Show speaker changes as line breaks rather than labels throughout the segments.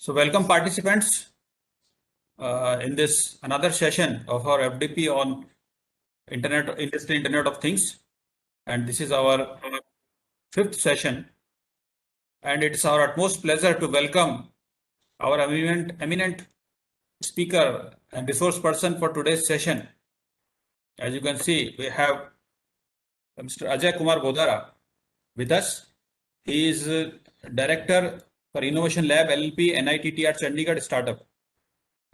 So welcome participants in this another session of our FDP on Internet of Things, and this is our fifth session, and it's our utmost pleasure to welcome our eminent speaker and resource person for today's session. As you can see, we have Mr. Ajay Kumar Godara with us. He is Director for Innovation Lab LLP NITTR Chandigarh Startup.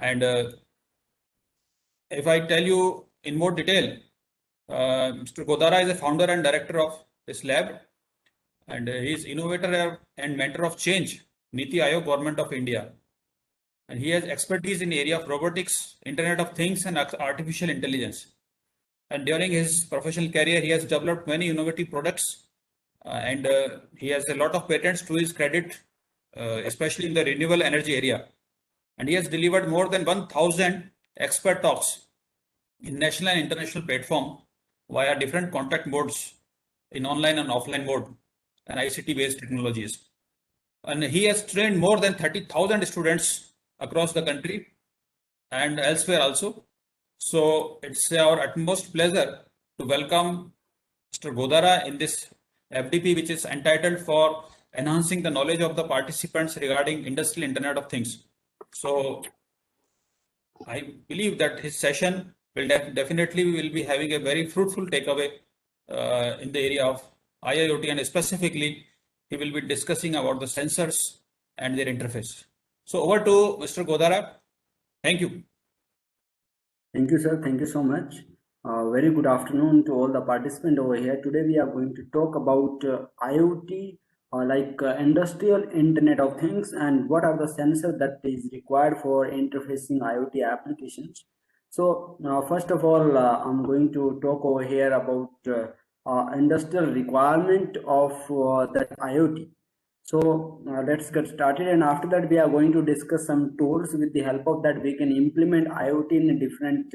And if I tell you in more detail, Mr. Godara is a founder and director of this lab, and he is innovator and mentor of Change, Niti Aayog, Government of India. And he has expertise in the area of robotics, Internet of Things, and artificial intelligence. And during his professional career, he has developed many innovative products, and he has a lot of patents to his credit, especially in the renewable energy area. And he has delivered more than 1,000 expert talks in national and international platform via different contact modes in online and offline mode and ICT based technologies. And he has trained more than 30,000 students across the country and elsewhere also. So it's our utmost pleasure to welcome Mr. Godara in this FDP, which is entitled for enhancing the knowledge of the participants regarding industrial Internet of Things. So I believe that his session will definitely will be having a very fruitful takeaway in the area of IIoT, and specifically he will be discussing about the sensors and their interface. So over to Mr. Godara. Thank you.
Thank you, sir. Thank you so much. Very good afternoon to all the participants over here. Today we are going to talk about IoT, industrial Internet of Things, and what are the sensors that is required for interfacing IoT applications. So first of all, I'm going to talk over here about industrial requirement of that IoT. So let's get started, and after that we are going to discuss some tools with the help of that we can implement IoT in different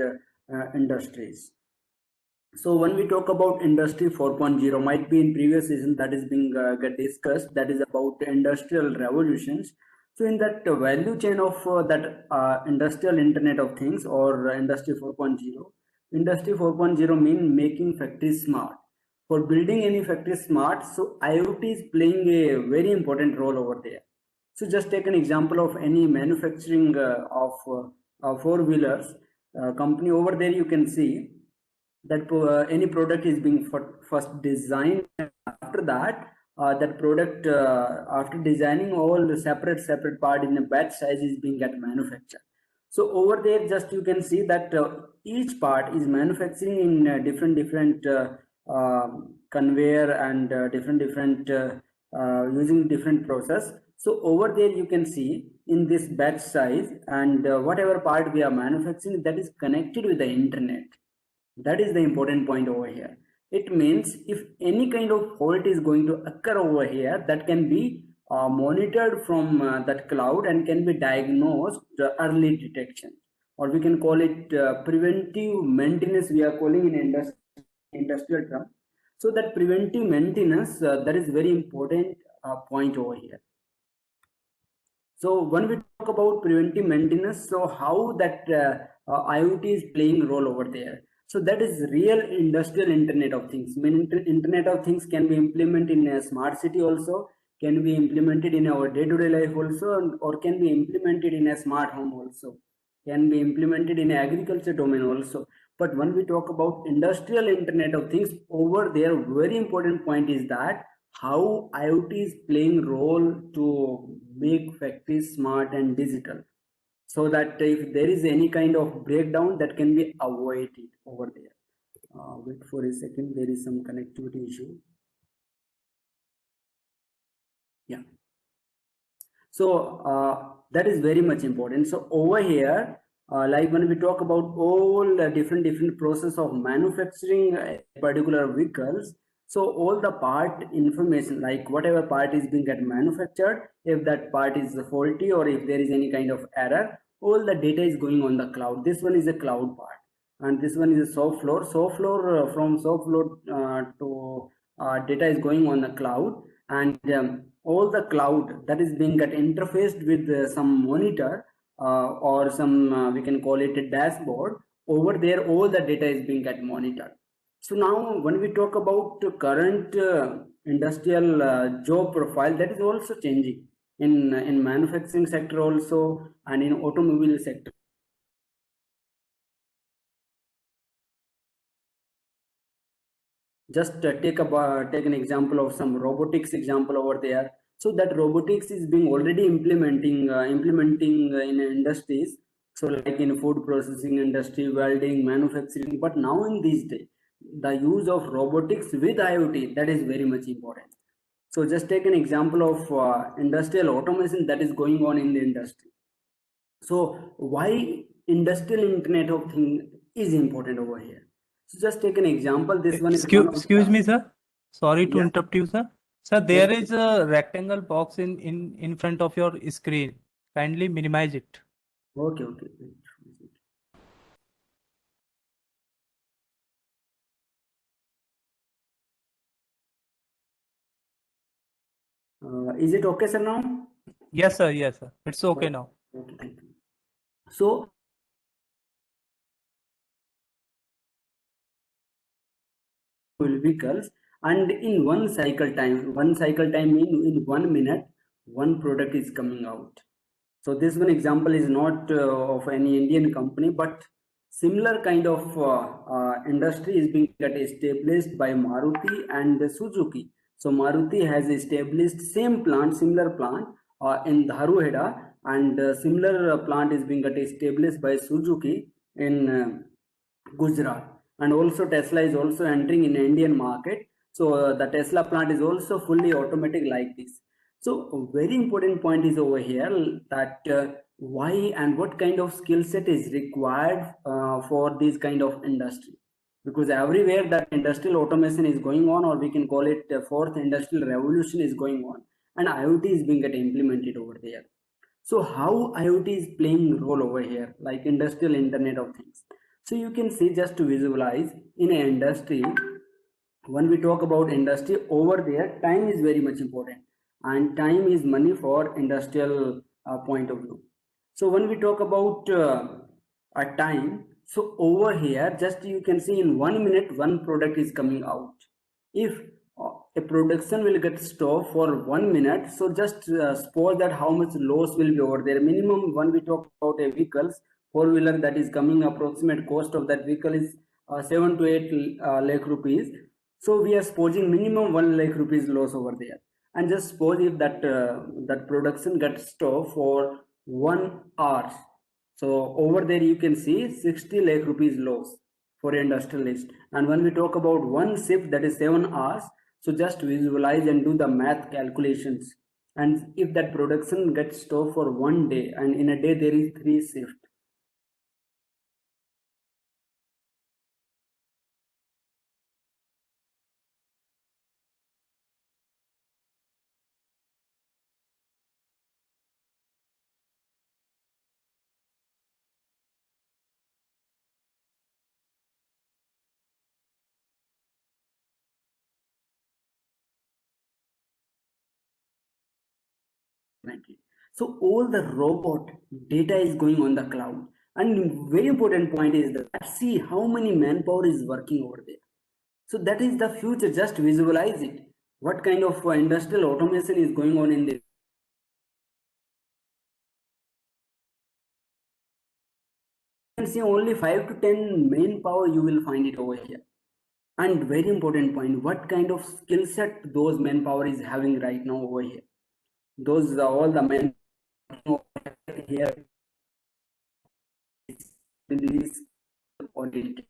industries. So when we talk about industry 4.0, might be in previous season that is being get discussed, that is about industrial revolutions. So in that value chain of that industrial Internet of Things or industry 4.0, industry 4.0 mean making factories smart. For building any factory smart, so IoT is playing a very important role over there. So just take an example of any manufacturing of four-wheelers company. Over there you can see that any product is being first designed. After that that product after designing, all the separate part in a batch size is being get manufactured. So over there just you can see that each part is manufacturing in different conveyor and different using different process. So over there you can see in this batch size, and whatever part we are manufacturing, that is connected with the internet. That is the important point over here. It means if any kind of fault is going to occur over here, that can be monitored from that cloud and can be diagnosed early detection, or we can call it preventive maintenance, we are calling in industrial term. So that preventive maintenance, that is very important point over here. So when we talk about preventive maintenance, so how that IoT is playing role over there. So that is real industrial Internet of Things. I mean, Internet of Things can be implemented in a smart city also, can be implemented in our day-to-day life also, or can be implemented in a smart home also, can be implemented in agriculture domain also. But when we talk about industrial Internet of Things, over there, very important point is that how IoT is playing role to make factories smart and digital, so that if there is any kind of breakdown, that can be avoided over there. Wait for a second, there is some connectivity issue. Yeah. So that is very much important. So over here, like when we talk about all the different process of manufacturing particular vehicles, so all the part information, like whatever part is being get manufactured, if that part is faulty or if there is any kind of error, all the data is going on the cloud. This one is a cloud part, and this one is a soft floor. Soft floor, from soft floor to data is going on the cloud, and all the cloud that is being get interfaced with some monitor or some we can call it a dashboard. Over there, all the data is being get monitored. So now when we talk about the current industrial job profile, that is also changing in manufacturing sector also, and in automobile sector. Just take an example of some robotics example over there. So that robotics is being already implementing in industries. So like in food processing industry, welding, manufacturing. But now in these days, the use of robotics with IoT, that is very much important. So just take an example of industrial automation that is going on in the industry. So why industrial Internet of Things is important over here? So just take an example. This one is one of
Excuse me, sir. Sorry to
Yeah.
interrupt you, sir. Sir, there is a rectangle box in front of your screen. Kindly minimize it.
Okay. Is it okay, sir, now?
Yes, sir. Yes, sir. It's okay now.
Okay, thank you. So vehicles, and in one cycle time in 1 minute, one product is coming out. So this one example is not of any Indian company, but similar kind of industry is being established by Maruti and Suzuki. So Maruti has established similar plant in Dharuheda, and similar plant is being established by Suzuki in Gujarat. And also Tesla is also entering in Indian market. So the Tesla plant is also fully automatic like this. So a very important point is over here that why and what kind of skill set is required for this kind of industry. Because everywhere that industrial automation is going on, or we can call it fourth industrial revolution is going on, and IoT is being implemented over there. So how IoT is playing role over here, like industrial Internet of Things. So you can see, just to visualize in an industry, when we talk about industry over there, time is very much important, and time is money for industrial point of view. So when we talk about a time, so over here, just you can see in 1 minute, one product is coming out. If a production will get stopped for 1 minute, so just suppose that how much loss will be over there. Minimum, when we talk about a vehicles, four-wheeler, that is coming, approximate cost of that vehicle is 7 to 8 lakh rupees. So we are supposing minimum 1 lakh rupees loss over there. And just suppose if that that production gets stopped for 1 hour. So over there you can see 60 lakh rupees loss for industrialist. And when we talk about one shift, that is 7 hours, so just visualize and do the math calculations. And if that production gets stopped for 1 day, and in a day there is 3 shifts. So all the robot data is going on the cloud. And very important point is that see how many manpower is working over there. So that is the future. Just visualize it. What kind of industrial automation is going on in this? You can see only 5 to 10 manpower you will find it over here. And very important point, what kind of skill set those manpower is having right now over here. Those are all the men here this audit,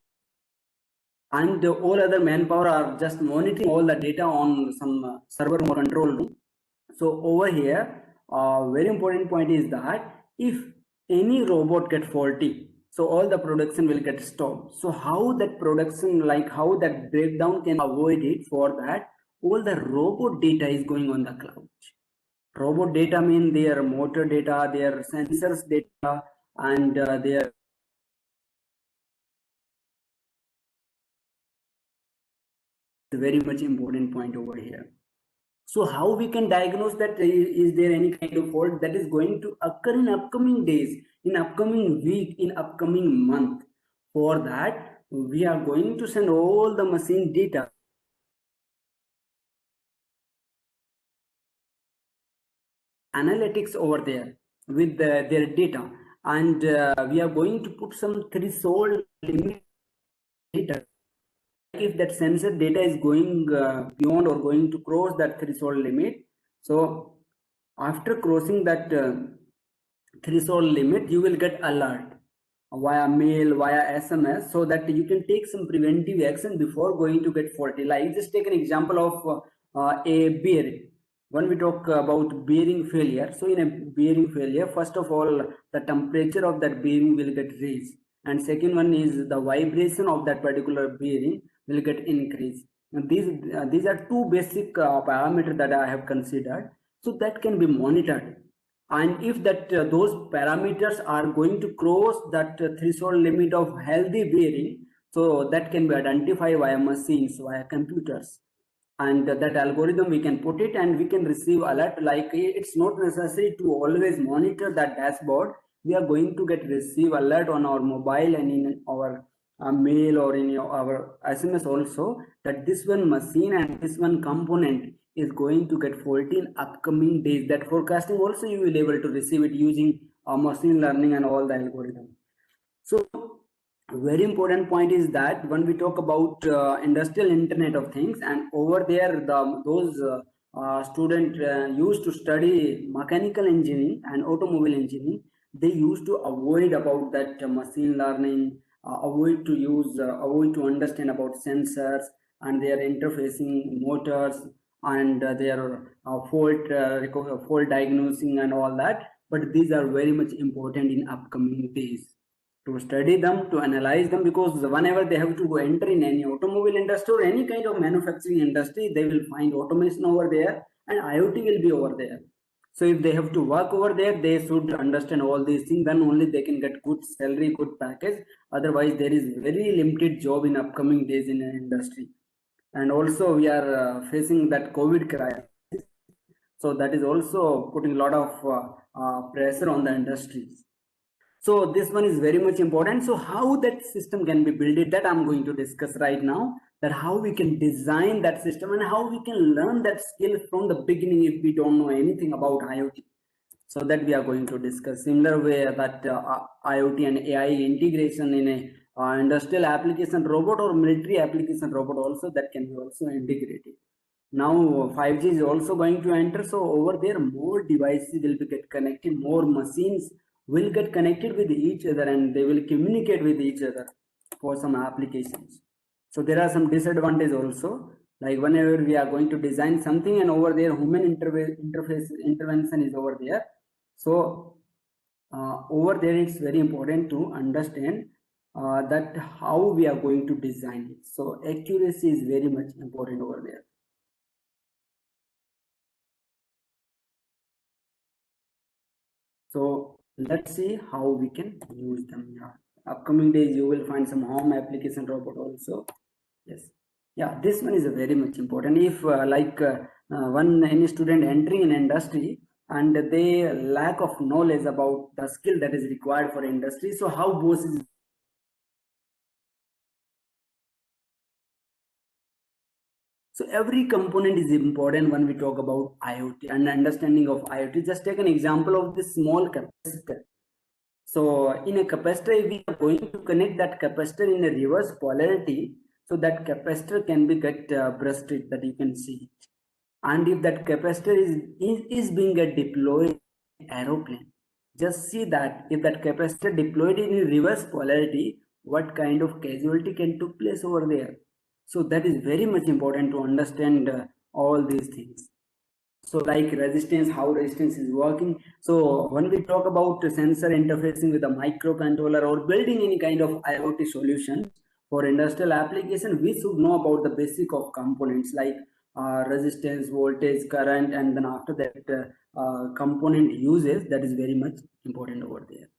and all other manpower are just monitoring all the data on some server or control room. So over here, very important point is that if any robot get faulty, so all the production will get stopped. So how that production, like how that breakdown can avoid it, for that all the robot data is going on the cloud. Robot data mean their motor data, their sensors data, and their very much important point over here. So how we can diagnose that is there any kind of fault that is going to occur in upcoming days, in upcoming week, in upcoming month? For that, we are going to send all the machine data analytics over there with their data, and we are going to put some threshold limit data. If that sensor data is going beyond or going to cross that threshold limit, so after crossing that threshold limit, you will get alert via mail, via SMS, so that you can take some preventive action before going to get faulty. Like just take an example of a bearing. When we talk about bearing failure, so in a bearing failure, first of all, the temperature of that bearing will get raised, and second one is the vibration of that particular bearing will get increased. And these are two basic parameters that I have considered, so that can be monitored. And if that those parameters are going to cross that threshold limit of healthy bearing, so that can be identified via machines, via computers, and that algorithm we can put it and we can receive alert. Like it's not necessary to always monitor that dashboard. We are going to get receive alert on our mobile and in our mail or in our SMS also, that this one machine and this one component is going to get faulty in upcoming days. That forecasting also you will able to receive it using machine learning and all the algorithm. So very important point is that when we talk about industrial internet of things, and over there those student used to study mechanical engineering and automobile engineering, they used to avoid about that machine learning, avoid to understand about sensors and their interfacing motors and their fault diagnosing and all that. But these are very much important in upcoming days to study them, to analyze them, because whenever they have to enter in any automobile industry or any kind of manufacturing industry, they will find automation over there and IoT will be over there. So if they have to work over there, they should understand all these things, then only they can get good salary, good package. Otherwise, there is very limited job in upcoming days in an industry. And also we are facing that COVID crisis. So that is also putting a lot of pressure on the industries. So this one is very much important. So how that system can be built, that I'm going to discuss right now, that how we can design that system and how we can learn that skill from the beginning if we don't know anything about IoT. So that we are going to discuss. Similar way that IoT and AI integration in a industrial application robot or military application robot also, that can be also integrated. Now 5G is also going to enter, so over there more devices will be get connected, more machines will get connected with each other and they will communicate with each other for some applications. So there are some disadvantages also, like whenever we are going to design something and over there human intervention is over there. So over there it's very important to understand that how we are going to design it. So accuracy is very much important over there. So let's see how we can use them. Yeah. Upcoming days you will find some home application robot also. Yes. Yeah, this one is very much important. If one any student entering an industry and they lack of knowledge about the skill that is required for industry, so how boss is. So every component is important when we talk about IoT and understanding of IoT. Just take an example of this small capacitor. So in a capacitor, we are going to connect that capacitor in a reverse polarity, so that capacitor can be get bursted, that you can see. And if that capacitor is being deployed in aeroplane, just see that if that capacitor deployed in a reverse polarity, what kind of casualty can took place over there. So that is very much important to understand all these things. So like resistance, how resistance is working. So when we talk about sensor interfacing with a microcontroller or building any kind of IoT solution for industrial application, we should know about the basic of components like resistance, voltage, current, and then after that component uses. That is very much important over there.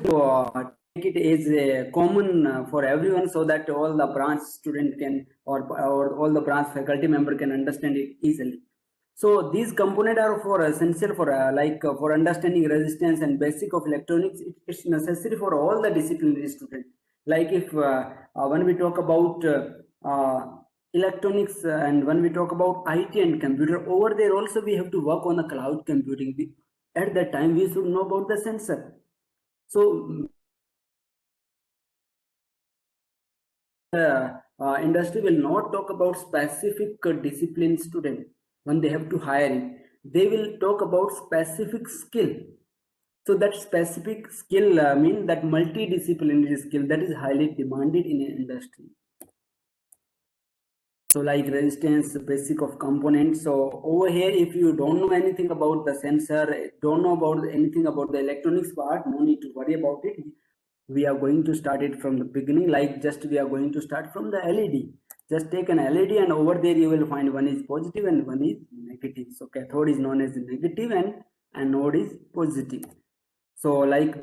So it is common for everyone, so that all the branch student can or all the branch faculty member can understand it easily. So these components are for essential for for understanding resistance and basic of electronics. It's necessary for all the disciplinary students. Like if when we talk about electronics and when we talk about IT and computer, over there also we have to work on the cloud computing. At that time we should know about the sensor. So industry will not talk about specific discipline student when they have to hire it. They will talk about specific skill. So that specific skill mean that multidisciplinary skill that is highly demanded in an industry. So like resistance, basic of components. So over here, if you don't know anything about the sensor, don't know about anything about the electronics part, no need to worry about it. We are going to start it from the beginning, like just we are going to start from the LED. Just take an LED and over there you will find one is positive and one is negative. So cathode is known as negative and anode is positive. So like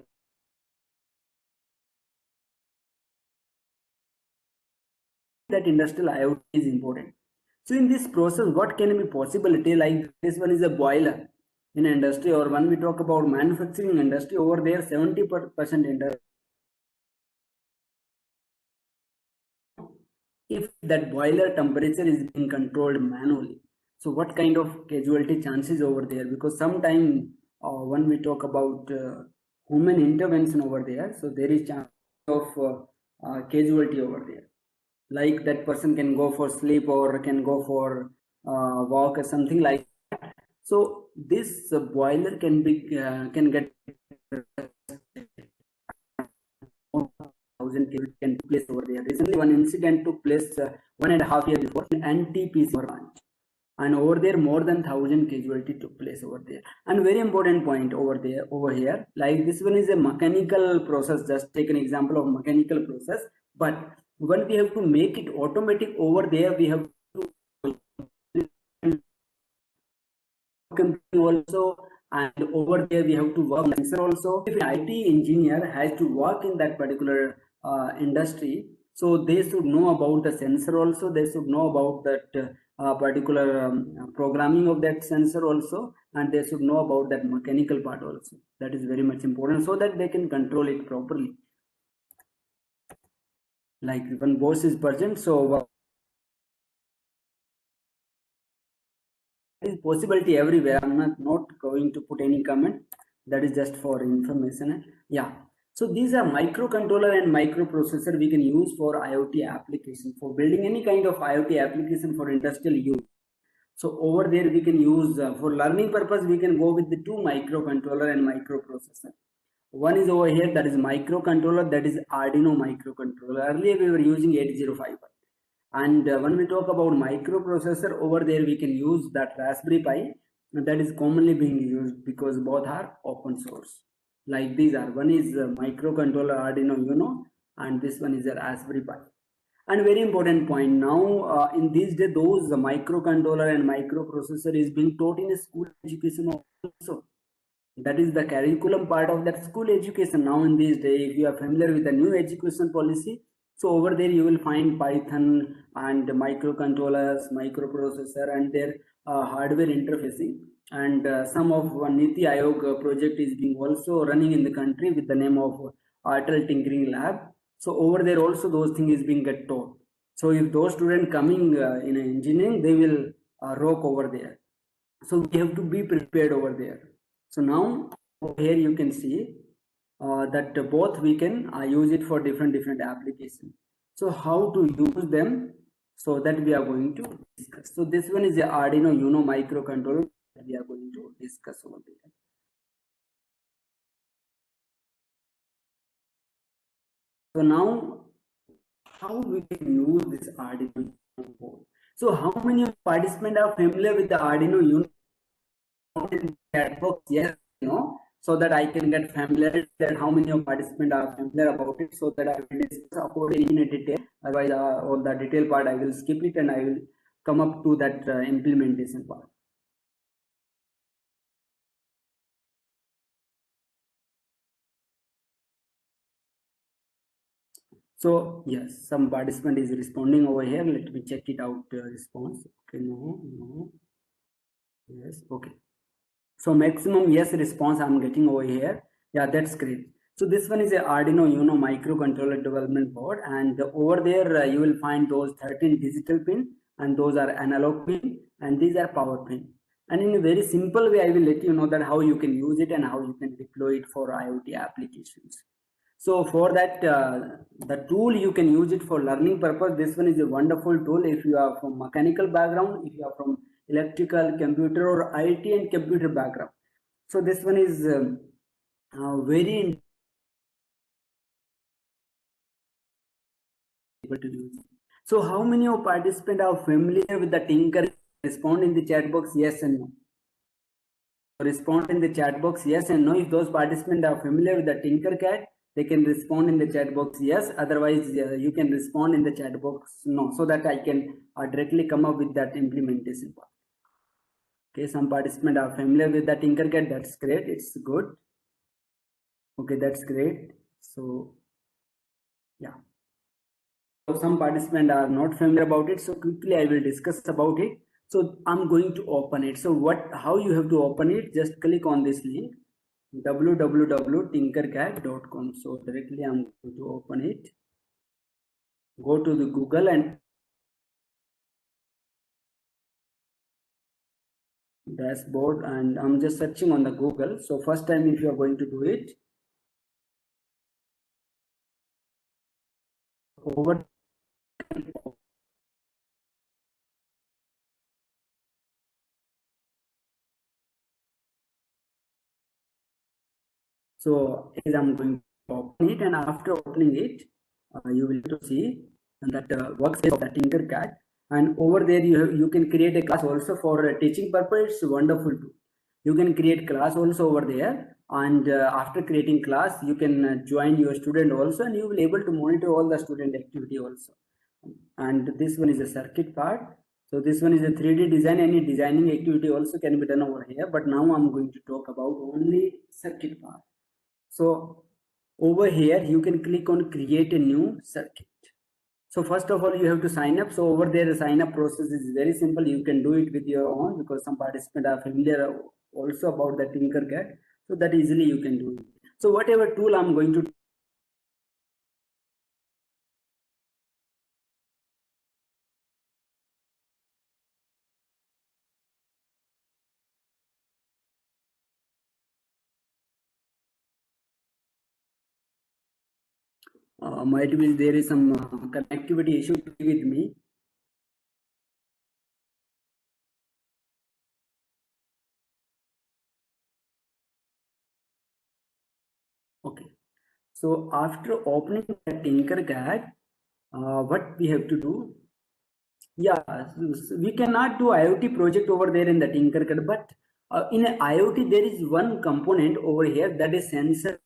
that industrial IoT is important. So in this process, what can be possibility? Like this one is a boiler in industry, or when we talk about manufacturing industry, over there 70% industry. If that boiler temperature is being controlled manually, so what kind of casualty chances over there? Because sometimes when we talk about human intervention over there, so there is chance of casualty over there. Like that person can go for sleep or can go for walk or something like that. So this boiler can be can get 1,000 kV can take place over there. Recently, one incident took place 1.5 years before in NTPC branch, and over there more than 1,000 casualty took place over there. And very important point over here, like this one is a mechanical process. Just take an example of mechanical process, but when we have to make it automatic over there, we have to also, and over there we have to work on sensor also. If an IT engineer has to work in that particular industry, so they should know about the sensor also. They should know about that particular programming of that sensor also, and they should know about that mechanical part also. That is very much important, so that they can control it properly. Like when boss is present, so is possibility everywhere. I'm not going to put any comment. That is just for information. Yeah. So these are microcontroller and microprocessor we can use for IoT application, for building any kind of IoT application for industrial use. So over there we can use for learning purpose, we can go with the two microcontroller and microprocessor. One is over here, that is microcontroller, that is Arduino microcontroller. Earlier we were using 8051. And when we talk about microprocessor, over there we can use that Raspberry Pi that is commonly being used because both are open source. Like these are, one is microcontroller Arduino Uno and this one is a Raspberry Pi. And very important point, now in these days those microcontroller and microprocessor is being taught in a school education also. That is the curriculum part of that school education now in these days. If you are familiar with the new education policy, so over there you will find Python and microcontrollers, microprocessor and their hardware interfacing. And some of one Niti Aayog project is being also running in the country with the name of Atal Tinkering Lab. So over there also those things is being get taught. So if those students coming in engineering, they will rock over there. So we have to be prepared over there. So now over here you can see that both we can use it for different applications. So how to use them, so that we are going to discuss. So this one is the Arduino Uno microcontroller that we are going to discuss over there. So now how we can use this Arduino board. So how many participants are familiar with the Arduino Uno? In chat box, yes, no, so that I can get familiar that how many of participants are familiar about it, so that I will discuss about it in a detail. Otherwise, all the detail part I will skip it and I will come up to that implementation part. So yes, some participant is responding over here. Let me check it out. Response. Okay, no. Yes, okay. So maximum yes response I'm getting over here. Yeah, that's great. So this one is a Arduino Uno microcontroller development board, and over there you will find those 13 digital pin, and those are analog pin, and these are power pin. And in a very simple way, I will let you know that how you can use it and how you can deploy it for IoT applications. So for that, the tool you can use it for learning purpose. This one is a wonderful tool if you are from mechanical background, if you are from electrical, computer, or IT and computer background. So this one is very able to use. So how many of participants are familiar with the Tinker? Respond in the chat box yes and no. Respond in the chat box yes and no. If those participants are familiar with the Tinkercad, they can respond in the chat box yes. Otherwise, you can respond in the chat box no, so that I can directly come up with that implementation part. Okay, some participants are familiar with the Tinkercad. That's great. It's good. Okay, that's great. So yeah. So some participants are not familiar about it. So quickly I will discuss about it. So I'm going to open it. So how you have to open it? Just click on this link, www.tinkercad.com. So directly I'm going to open it. Go to the Google and dashboard, and I'm just searching on the Google. So first time if you are going to do it, over so as I'm going to open it, and after opening it, you will to see that workspace of the Tinkercad, and over there you can create a class also for teaching purpose. It's wonderful too. You can create class also over there, and after creating class you can join your student also, and you will able to monitor all the student activity also. And this one is a circuit part. So this one is a 3D design. Any designing activity also can be done over here, but now I'm going to talk about only circuit part. So over here you can click on create a new circuit. So first of all you have to sign up. So over there the sign up process is very simple. You can do it with your own, because some participants are familiar also about the Tinkercad, so that easily you can do it. So whatever tool I'm going to might be there is some connectivity issue with me. Okay, so after opening the Tinkercad, what we have to do? Yeah, we cannot do IoT project over there in the Tinkercad, but in a IoT there is one component over here, that is sensor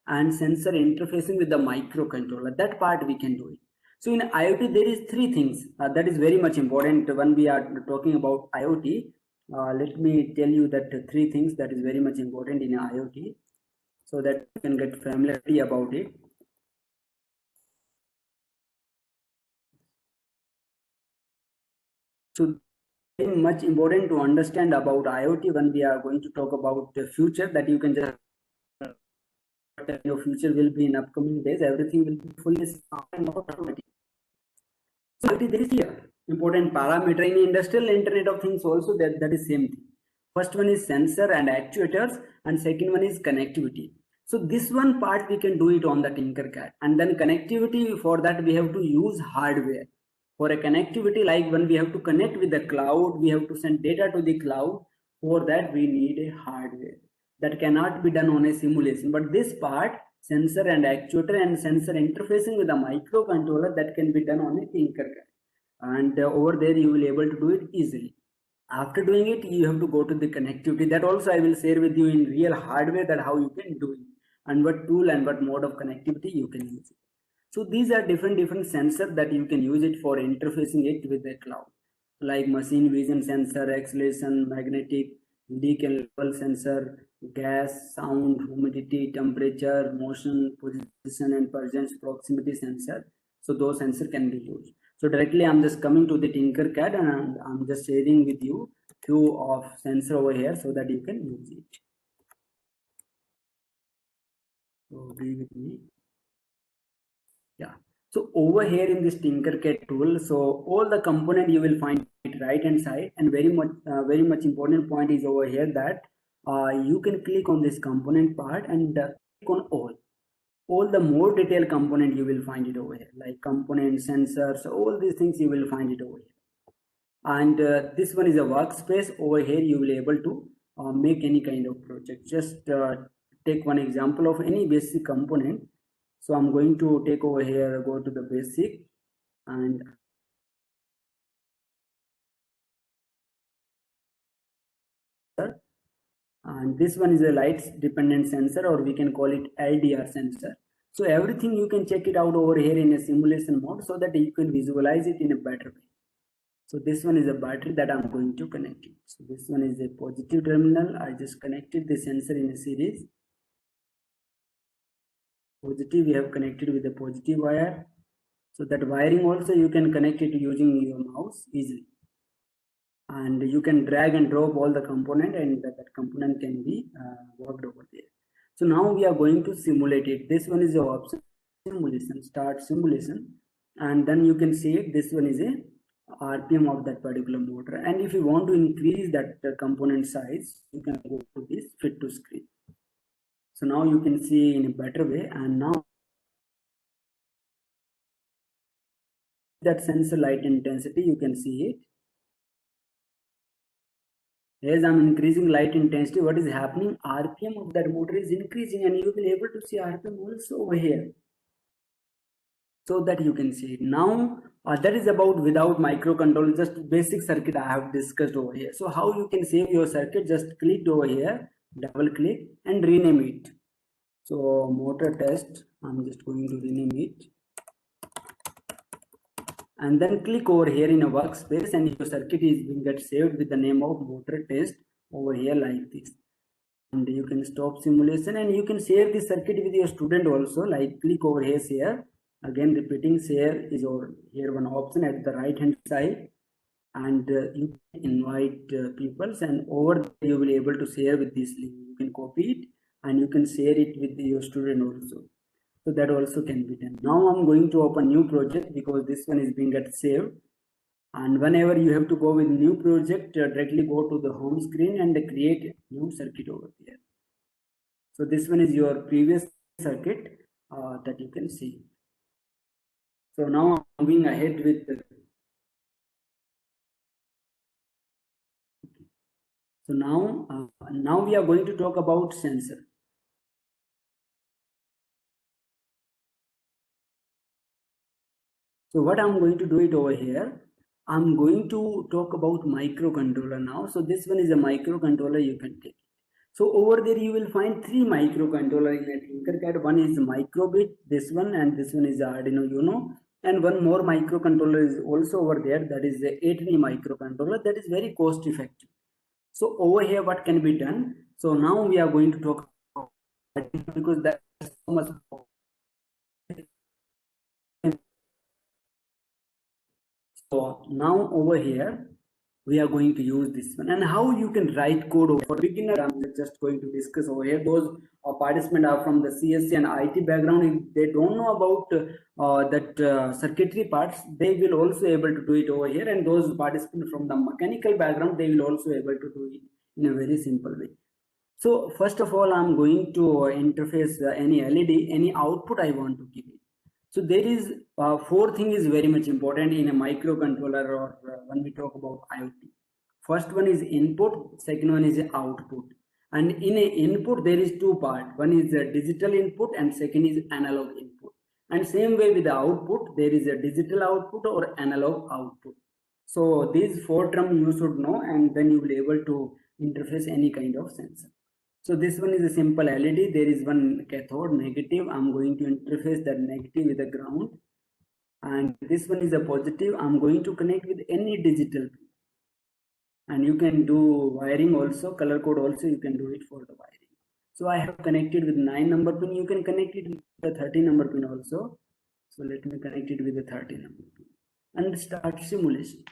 and sensor interfacing with the microcontroller. That part we can do it. So in IoT there is three things that is very much important when we are talking about IoT. Let me tell you that three things that is very much important in IoT, so that you can get familiarity about it. So very much important to understand about IoT when we are going to talk about the future, that you can just your future will be in upcoming days. Everything will be fully smart and automatic. So IoT there is here important parameter in industrial Internet of Things also, that is same thing. First one is sensor and actuators, and second one is connectivity. So this one part we can do it on the Tinkercad, and then connectivity, for that we have to use hardware. For a connectivity, like when we have to connect with the cloud, we have to send data to the cloud. For that we need a hardware. That cannot be done on a simulation. But this part, sensor and actuator and sensor interfacing with a microcontroller, that can be done on a Tinkercad. And over there you will able to do it easily. After doing it, you have to go to the connectivity. That also I will share with you in real hardware, that how you can do it, and what tool and what mode of connectivity you can use it. So these are different sensors that you can use it for interfacing it with the cloud, like machine vision sensor, acceleration, magnetic, leak and level sensor, gas, sound, humidity, temperature, motion, position and presence, proximity sensor. So those sensor can be used. So directly I'm just coming to the Tinkercad and I'm just sharing with you few of sensor over here so that you can use it. So be with me. Yeah. So over here in this Tinkercad tool, so all the component you will find it right hand side, and very much important point is over here that you can click on this component part and click on all the more detailed component you will find it over here, like component, sensors, all these things you will find it over here. And this one is a workspace. Over here you will able to make any kind of project. Just take one example of any basic component. So I'm going to take over here, go to the basic, and this one is a light dependent sensor, or we can call it LDR sensor. So everything you can check it out over here in a simulation mode so that you can visualize it in a better way. So this one is a battery that I'm going to connect it. So this one is a positive terminal. I just connected the sensor in a series. Positive, we have connected with a positive wire. So that wiring also you can connect it using your mouse easily. And you can drag and drop all the component, and that component can be worked over there. So now we are going to simulate it. This one is the option simulation, start simulation, and then you can see it. This one is a RPM of that particular motor, and if you want to increase that component size, you can go to this fit to screen. So now you can see in a better way, and now that sensor light intensity, you can see it. As I'm increasing light intensity, what is happening? RPM of that motor is increasing, and you will be able to see RPM also over here. So that you can see it. Now that is about without microcontroller, just basic circuit I have discussed over here. So how you can save your circuit? Just click over here, double click, and rename it. So motor test, I'm just going to rename it, and then click over here in a workspace, and your circuit is being get saved with the name of motor test over here like this. And you can stop simulation, and you can share the circuit with your student also, like click over here, share. Again repeating, share is over here one option at the right hand side, and you can invite people, and over there you will be able to share with this link. You can copy it and you can share it with your student also. So that also can be done. Now I'm going to open new project because this one is being get saved. And whenever you have to go with new project, directly go to the home screen and create a new circuit over there. So this one is your previous circuit that you can see. So now I'm moving ahead with so now we are going to talk about sensor. So what I'm going to do it over here, I'm going to talk about microcontroller now. So this one is a microcontroller you can take. So over there you will find three microcontroller in a Tinkercad. One is microbit, this one, and this one is Arduino Uno, and one more microcontroller is also over there, that is the Atmel microcontroller, that is very cost effective. So over here what can be done? So now we are going to talk about, because that's so much. So now over here we are going to use this one, and how you can write code for beginner. I'm just going to discuss over here. Those participants are from the CSC and IT background. If they don't know about that circuitry parts, they will also able to do it over here. And those participants from the mechanical background, they will also able to do it in a very simple way. So first of all, I'm going to interface any LED, any output I want to give it. So there is four things is very much important in a microcontroller, or when we talk about IoT. First one is input, second one is output. And in a input there is two parts. One is a digital input and second is analog input. And same way with the output, there is a digital output or analog output. So these four terms you should know, and then you will be able to interface any kind of sensor. So this one is a simple LED. There is one cathode negative. I'm going to interface that negative with the ground. And this one is a positive. I'm going to connect with any digital pin. And you can do wiring also, color code also, you can do it for the wiring. So I have connected with 9 number pin. You can connect it with the 13 number pin also. So let me connect it with the 30 number pin and start simulation.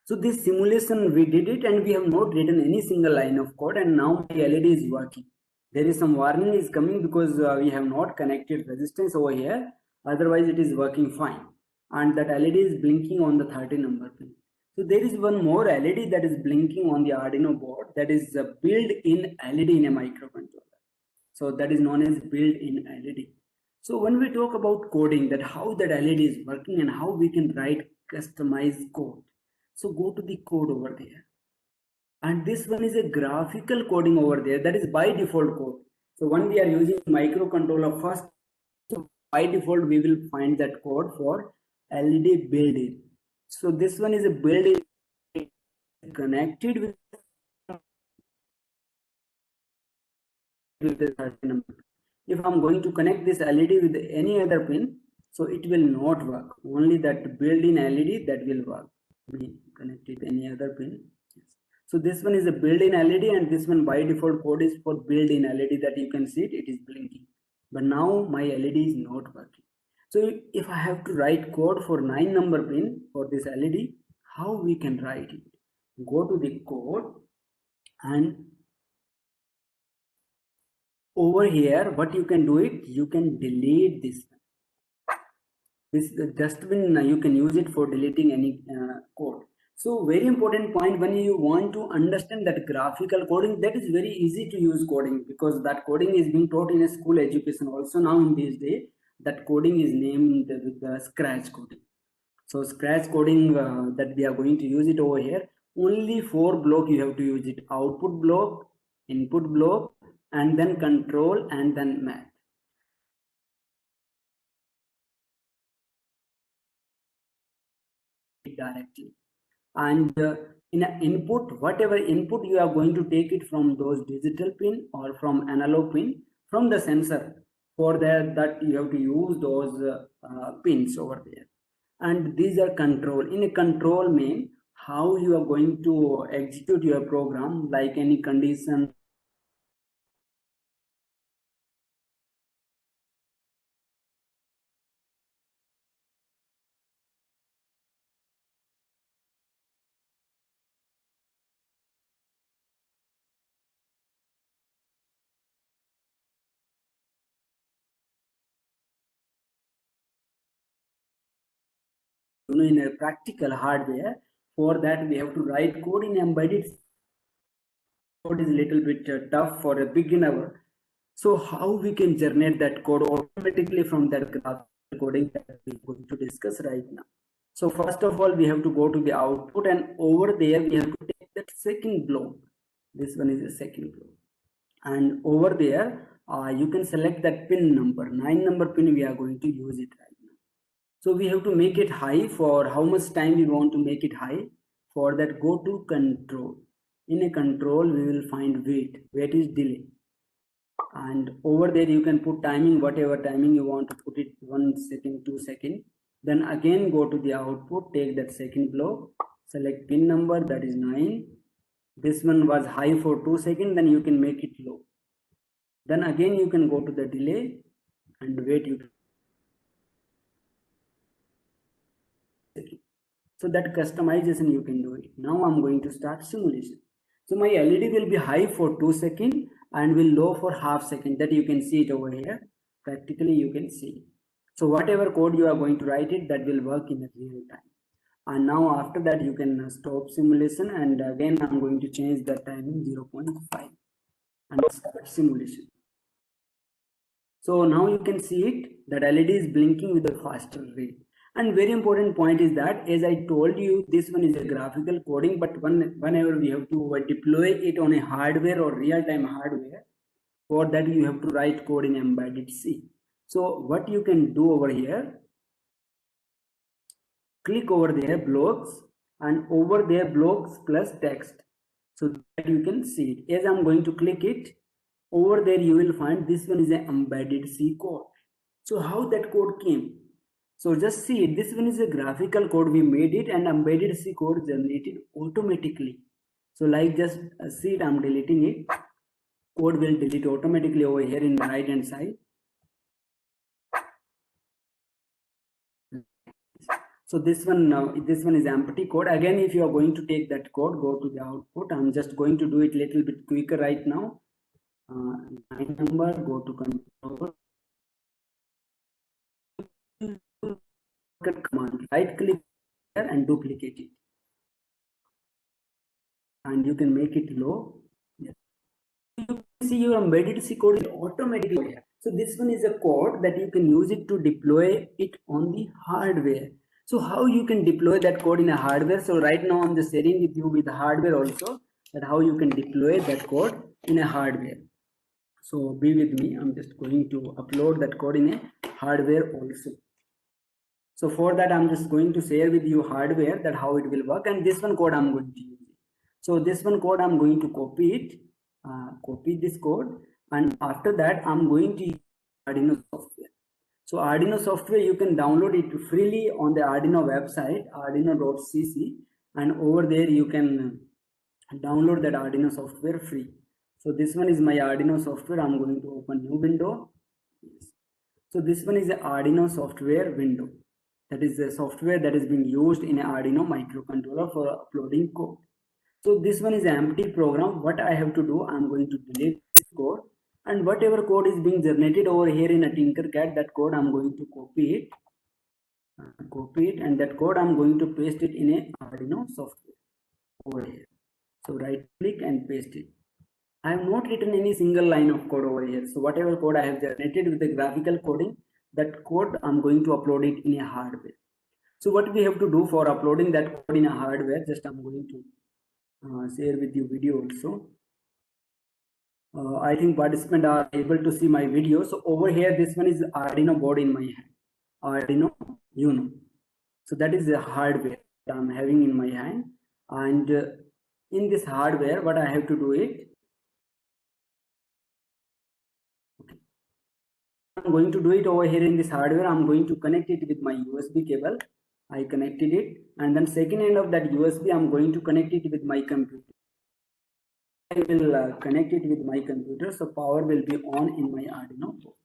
So this simulation we did it and we have not written any single line of code, and now my LED is working. There is some warning is coming because we have not connected resistance over here. Otherwise it is working fine. And that LED is blinking on the 30 number pin. So there is one more LED that is blinking on the Arduino board, that is a built-in LED in a microcontroller. So that is known as built-in LED. So when we talk about coding, that how that LED is working and how we can write customized code. So go to the code over there. And this one is a graphical coding over there, that is by default code. So when we are using microcontroller first, so by default we will find that code for LED built-in. So this one is a built-in connected with the 30 number. If I'm going to connect this LED with any other pin, so it will not work. Only that built-in LED that will work. We connect it any other pin. Yes. So this one is a built-in LED, and this one by default code is for built-in LED, that you can see it is blinking. But now my LED is not working. So if I have to write code for 9 number pin for this LED, how we can write it? Go to the code, and over here what you can do it, you can delete this dustbin. You can use it for deleting any code. So very important point, when you want to understand that graphical coding, that is very easy to use coding, because that coding is being taught in a school education also now in this day. That coding is named with the scratch coding. So scratch coding that we are going to use it over here, only 4 block you have to use it: output block, input block, and then control, and then math. Directly. And in an input, whatever input you are going to take it from those digital pin or from analog pin, from the sensor. For that you have to use those pins over there. And these are control. In a control mean how you are going to execute your program, like any condition. In a practical hardware, for that we have to write code in embedded. Code is a little bit tough for a beginner. So how we can generate that code automatically from that graphical coding that we're going to discuss right now. So first of all, we have to go to the output, and over there we have to take that second block. This one is the second block, and over there you can select that pin number. 9 number pin we are going to use it right now. So we have to make it high. For how much time we want to make it high? For that, go to control. In a control we will find wait. Wait is delay, and over there you can put timing, whatever timing you want to put it, 1 second, 2 second. Then again go to the output, take that second block, select pin number, that is 9. This one was high for 2 seconds, then you can make it low. Then again you can go to the delay and wait. So that customization you can do it. Now I'm going to start simulation. So my LED will be high for 2 seconds and will low for half second. That you can see it over here. Practically you can see. So whatever code you are going to write it, that will work in real time. And now after that you can stop simulation, and again I'm going to change the timing 0.5 and start simulation. So now you can see it, that LED is blinking with a faster rate. And very important point is that, as I told you, this one is a graphical coding, but whenever we have to deploy it on a hardware or real-time hardware, for that you have to write code in embedded C. So what you can do over here, click over there blocks, and over there blocks plus text, so that you can see it. As I'm going to click it, over there you will find this one is an embedded C code. So how that code came? So just see it, this one is a graphical code, we made it, and embedded C code generated automatically. So like just see it, I'm deleting it. Code will delete automatically over here in the right hand side. So this one is empty code. Again, if you are going to take that code, go to the output. I'm just going to do it little bit quicker right now. Line number, go to control. Command, right click here and duplicate it. And you can make it low. Yes. You can see your embedded C code is automatically here. So this one is a code that you can use it to deploy it on the hardware. So how you can deploy that code in a hardware? So right now I'm just sharing with you with the hardware also, that how you can deploy that code in a hardware. So be with me. I'm just going to upload that code in a hardware also. So for that, I'm just going to share with you hardware, that how it will work, and this one code I'm going to use it. So this one code I'm going to copy it, copy this code, and after that I'm going to use Arduino software. So Arduino software, you can download it freely on the Arduino website, arduino.cc, and over there you can download that Arduino software free. So this one is my Arduino software. I'm going to open new window. So this one is the Arduino software window. That is the software that is being used in an Arduino microcontroller for uploading code. So this one is an empty program. What I have to do, I'm going to delete this code, and whatever code is being generated over here in a Tinkercad, that code I'm going to copy it, and that code I'm going to paste it in a Arduino software over here. So right click and paste it. I have not written any single line of code over here. So whatever code I have generated with the graphical coding, that code I'm going to upload it in a hardware. So what we have to do for uploading that code in a hardware, just I'm going to share with you video also. I think participants are able to see my video. So over here, this one is Arduino board in my hand, Arduino Uno. So that is the hardware that I'm having in my hand, and in this hardware, what I have to do it. I'm going to do it over here in this hardware. I'm going to connect it with my USB cable. I connected it, and then second end of that USB, I'm going to connect it with my computer. I will connect it with my computer, so power will be on in my Arduino board.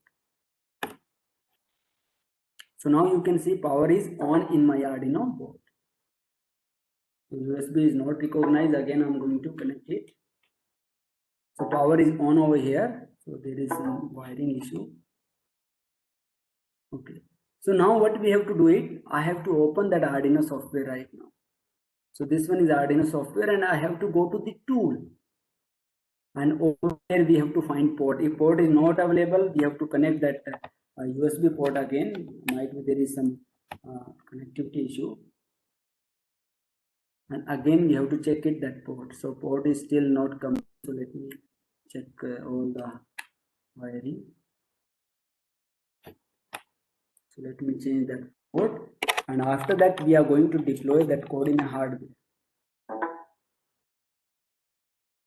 So now you can see power is on in my Arduino board. So USB is not recognized. Again, I'm going to connect it. So power is on over here. So there is some wiring issue. Okay. So now what we have to do it, I have to open that Arduino software right now. So this one is Arduino software, and I have to go to the tool. And over there we have to find port. If port is not available, we have to connect that USB port again. Might be there is some connectivity issue. And again we have to check it, that port. So port is still not coming. So let me check all the wiring. So let me change that port, and after that we are going to deploy that code in a hardware.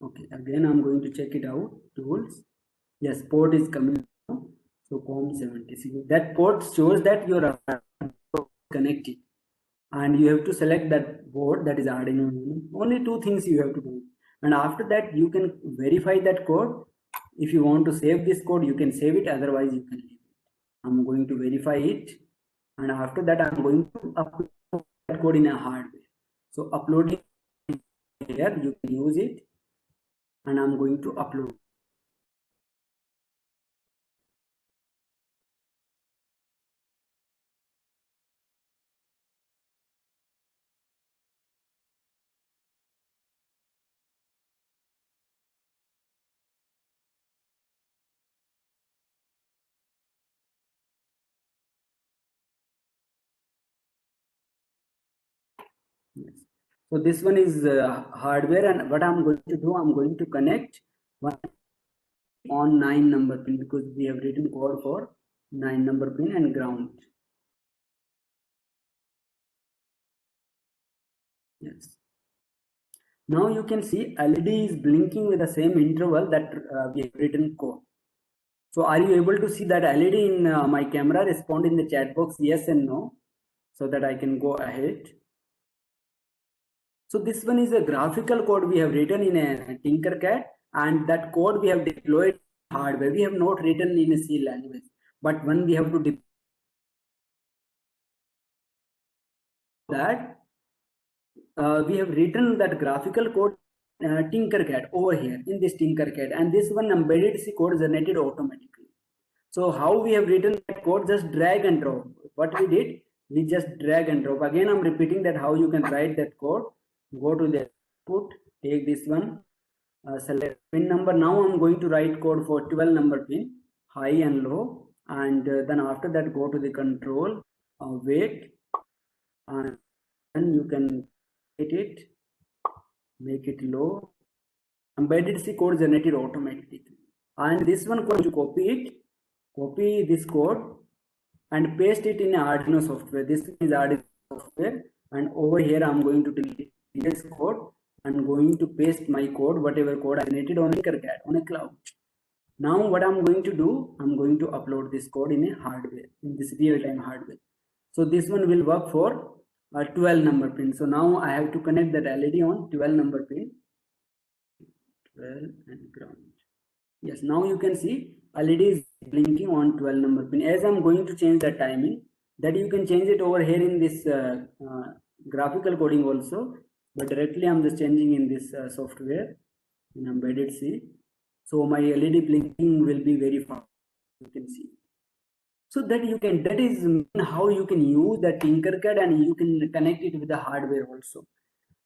Okay, again I'm going to check it out. Tools. Yes, port is coming now. So COM76. That port shows that your connected, and you have to select that board, that is Arduino Uno. Only two things you have to do, and after that you can verify that code. If you want to save this code, you can save it. Otherwise, you can leave it. I'm going to verify it, and after that I'm going to upload that code in a hardware. So uploading here, you can use it, and I'm going to upload. Yes. So this one is hardware, and what I'm going to do, I'm going to connect one on 9 number pin, because we have written code for 9 number pin and ground. Yes. Now you can see LED is blinking with the same interval that we have written code. So are you able to see that LED in my camera? Respond in the chat box yes and no, so that I can go ahead. So this one is a graphical code we have written in a Tinkercad, and that code we have deployed hardware. We have not written in a C language, but when we have to deploy that we have written that graphical code Tinkercad over here in this Tinkercad, and this one embedded C code generated automatically. So how we have written that code, just drag and drop. What we did, we just drag and drop. Again, I'm repeating that how you can write that code. Go to the output, take this one, select pin number. Now I'm going to write code for 12 number pin, high and low, and then after that go to the control, wait, and then you can hit it, make it low. Embedded C code generated automatically. And this one code, you copy this code and paste it in Arduino software. This is Arduino software, and over here I'm going to delete this code and going to paste my code, whatever code I generated on Tinkercad on a cloud. Now what I'm going to do, I'm going to upload this code in a hardware, in this real-time hardware. So this one will work for 12 number pin. So now I have to connect that LED on 12 number pin, 12 and ground. Yes, now you can see LED is blinking on 12 number pin. As I'm going to change the timing, that you can change it over here in this graphical coding also, but directly I'm just changing in this software in embedded C. So my LED blinking will be very fast, you can see. So that you can, that is how you can use the Tinkercad and you can connect it with the hardware also.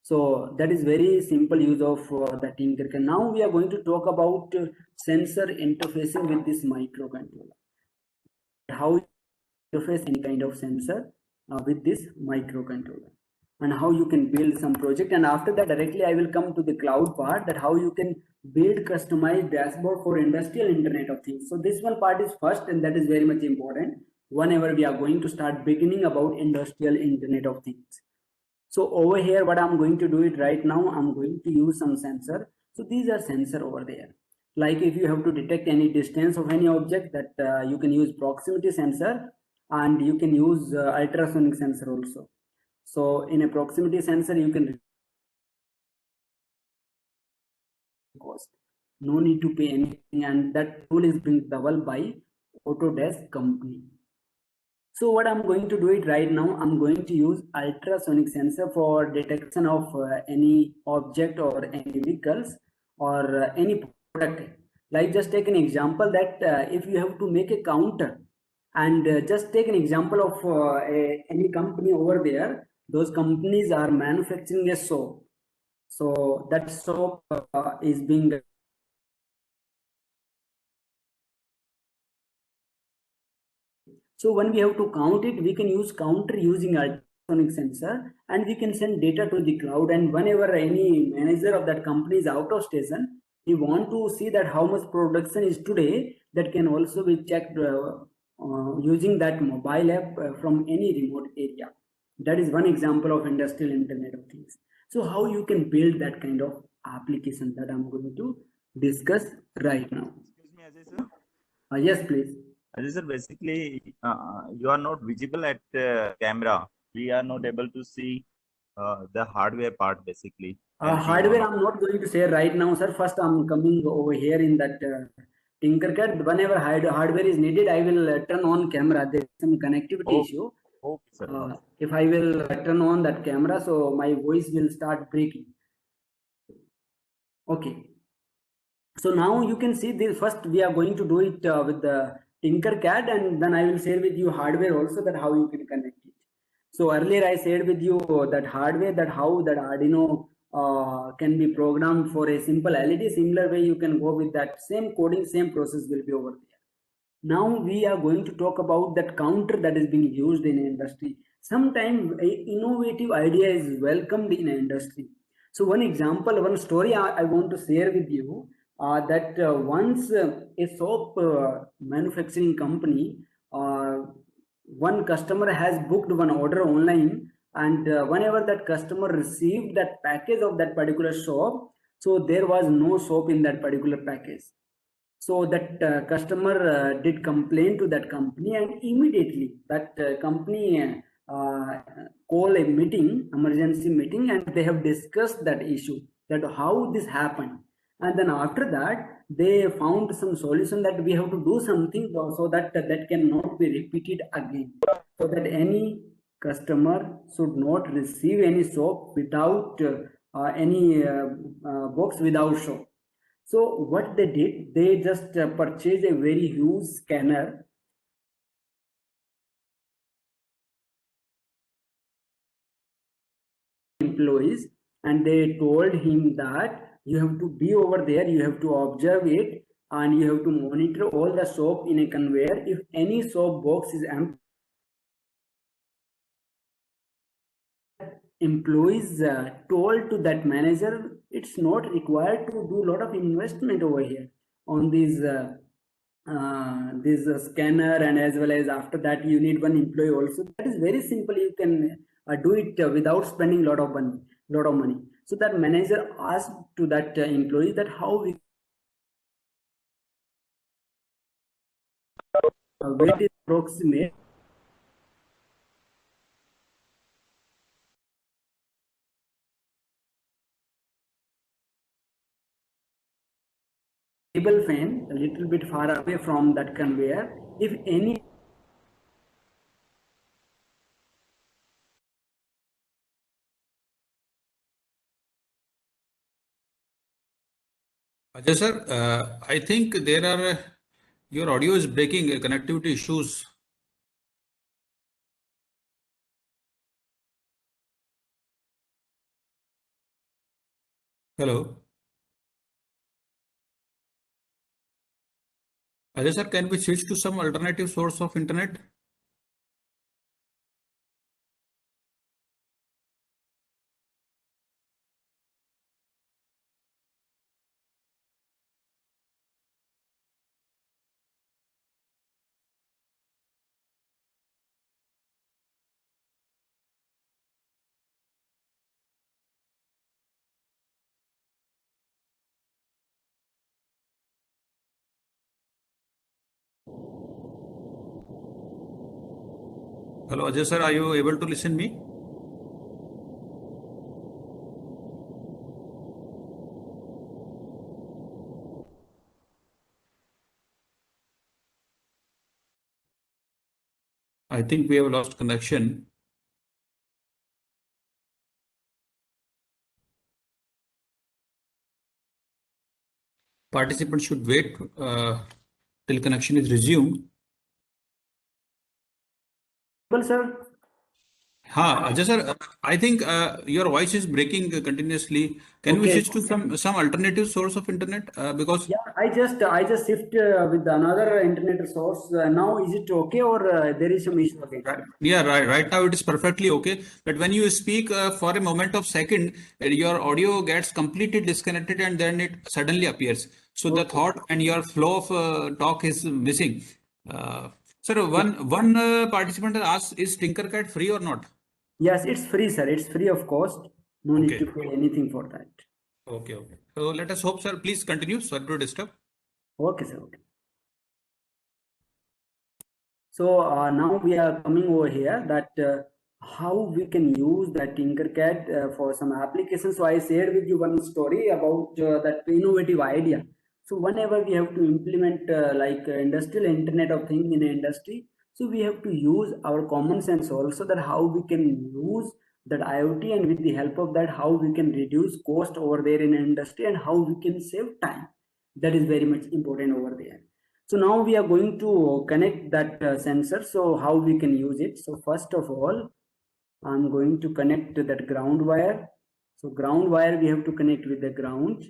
So that is very simple use of the Tinkercad. Now we are going to talk about sensor interfacing with this microcontroller. How you interface any kind of sensor with this microcontroller, and how you can build some project. And after that, directly I will come to the cloud part, that how you can build customized dashboard for industrial Internet of Things. So this one part is first, and that is very much important whenever we are going to start beginning about industrial Internet of Things. So over here, what I'm going to do it right now, I'm going to use some sensor. So these are sensor over there. Like if you have to detect any distance of any object, that you can use proximity sensor, and you can use ultrasonic sensor also. So in a proximity sensor, you can cost, no need to pay anything, and that tool is being developed by Autodesk company. So what I'm going to do it right now, I'm going to use ultrasonic sensor for detection of any object or any vehicles or any product. Like just take an example that if you have to make a counter, and just take an example of any company over there, those companies are manufacturing a soap. So that soap is being so when we have to count it, we can use counter using ultrasonic sensor, and we can send data to the cloud. And whenever any manager of that company is out of station, he want to see that how much production is today, that can also be checked using that mobile app from any remote area. That is one example of industrial Internet of Things. So how you can build that kind of application, that I'm going to discuss right now.
Excuse me, Ajay sir.
Yes, please.
Ajay sir, basically, you are not visible at the camera. We are not able to see the hardware part, basically.
Hardware I'm not going to say right now, sir. First, I'm coming over here in that Tinkercad. Whenever hardware is needed, I will turn on camera. There is some connectivity issue.
Okay, sir.
If I will turn on that camera, so my voice will start breaking. Okay. So now you can see this. First, we are going to do it with the Tinkercad, and then I will share with you hardware also, that how you can connect it. So earlier I shared with you that hardware, that how that Arduino can be programmed for a simple LED. Similar way you can go with that same coding, same process will be over there. Now we are going to talk about that counter that is being used in industry. Sometimes an innovative idea is welcomed in industry. So one example, one story I want to share with you, that once a soap manufacturing company, one customer has booked one order online, and whenever that customer received that package of that particular soap, so there was no soap in that particular package. So that customer did complain to that company, and immediately that company call a meeting, emergency meeting, and they have discussed that issue, that how this happened. And then after that, they found some solution that we have to do something so that that cannot be repeated again, so that any customer should not receive any soap without any box without soap. So what they did, they just purchased a very huge scanner. Employees, and they told him that you have to be over there, you have to observe it, and you have to monitor all the soap in a conveyor. If any soap box is empty, employees told to that manager, it's not required to do a lot of investment over here on this scanner, and as well as after that you need one employee also. That is very simple, you can do it without spending lot of money. So that manager asked to that employee that how we weight is approximate table fan a little bit far away from that conveyor. If any
Ajay sir, I think there are your audio is breaking, connectivity issues. Hello. Ajay sir, can we switch to some alternative source of internet? Hello, Ajay sir, are you able to listen me? I think we have lost connection. Participants should wait till connection is resumed.
well, sir.
Ajay sir, I think your voice is breaking continuously. Can we
Okay.
switch to some alternative source of internet? Because
Yeah, I just shift with another internet source. Now is it okay, or there is some issue again?
yeah, right now it is perfectly okay. But when you speak for a moment of second, your audio gets completely disconnected and then it suddenly appears. So the thought and your flow of talk is missing. Uh, Sir, one participant has asked, is Tinkercad free or not?
Yes, it's free, sir. It's free of cost. No need to
Okay.
pay anything for that.
Okay. So let us hope, sir. Please continue. Sorry to disturb.
Okay, sir. Okay. So now we are coming over here that how we can use that Tinkercad for some applications. So I shared with you one story about that innovative idea. So whenever we have to implement industrial Internet of Things in an industry, so we have to use our common sense also, that how we can use that IoT, and with the help of that how we can reduce cost over there in an industry, and how we can save time. That is very much important over there. So now we are going to connect that sensor. So how we can use it? So first of all, I'm going to connect to that ground wire. So ground wire we have to connect with the ground.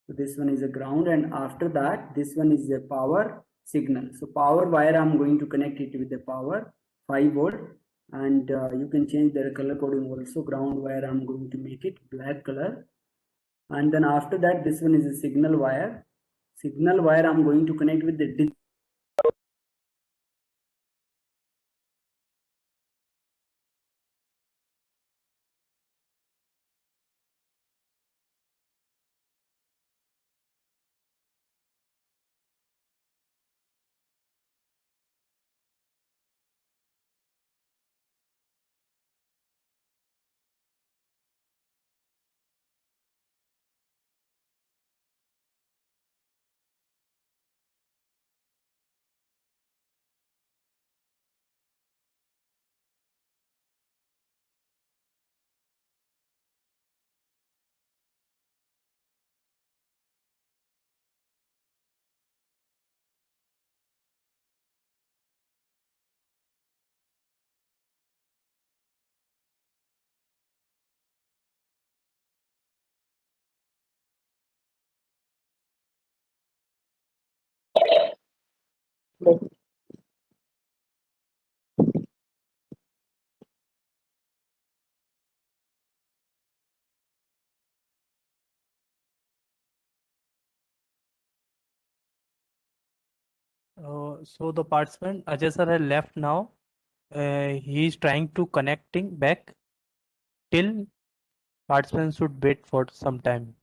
So this one is a ground, and after that this one is a power signal. So power wire I'm going to connect it with the power 5 volt, and you can change the color coding also. Ground wire I'm going to make it black color, and then after that this one is a signal wire. Signal wire I'm going to connect with the
So the participant Ajay sir has left now. He is trying to connecting back. Till participants should wait for some time.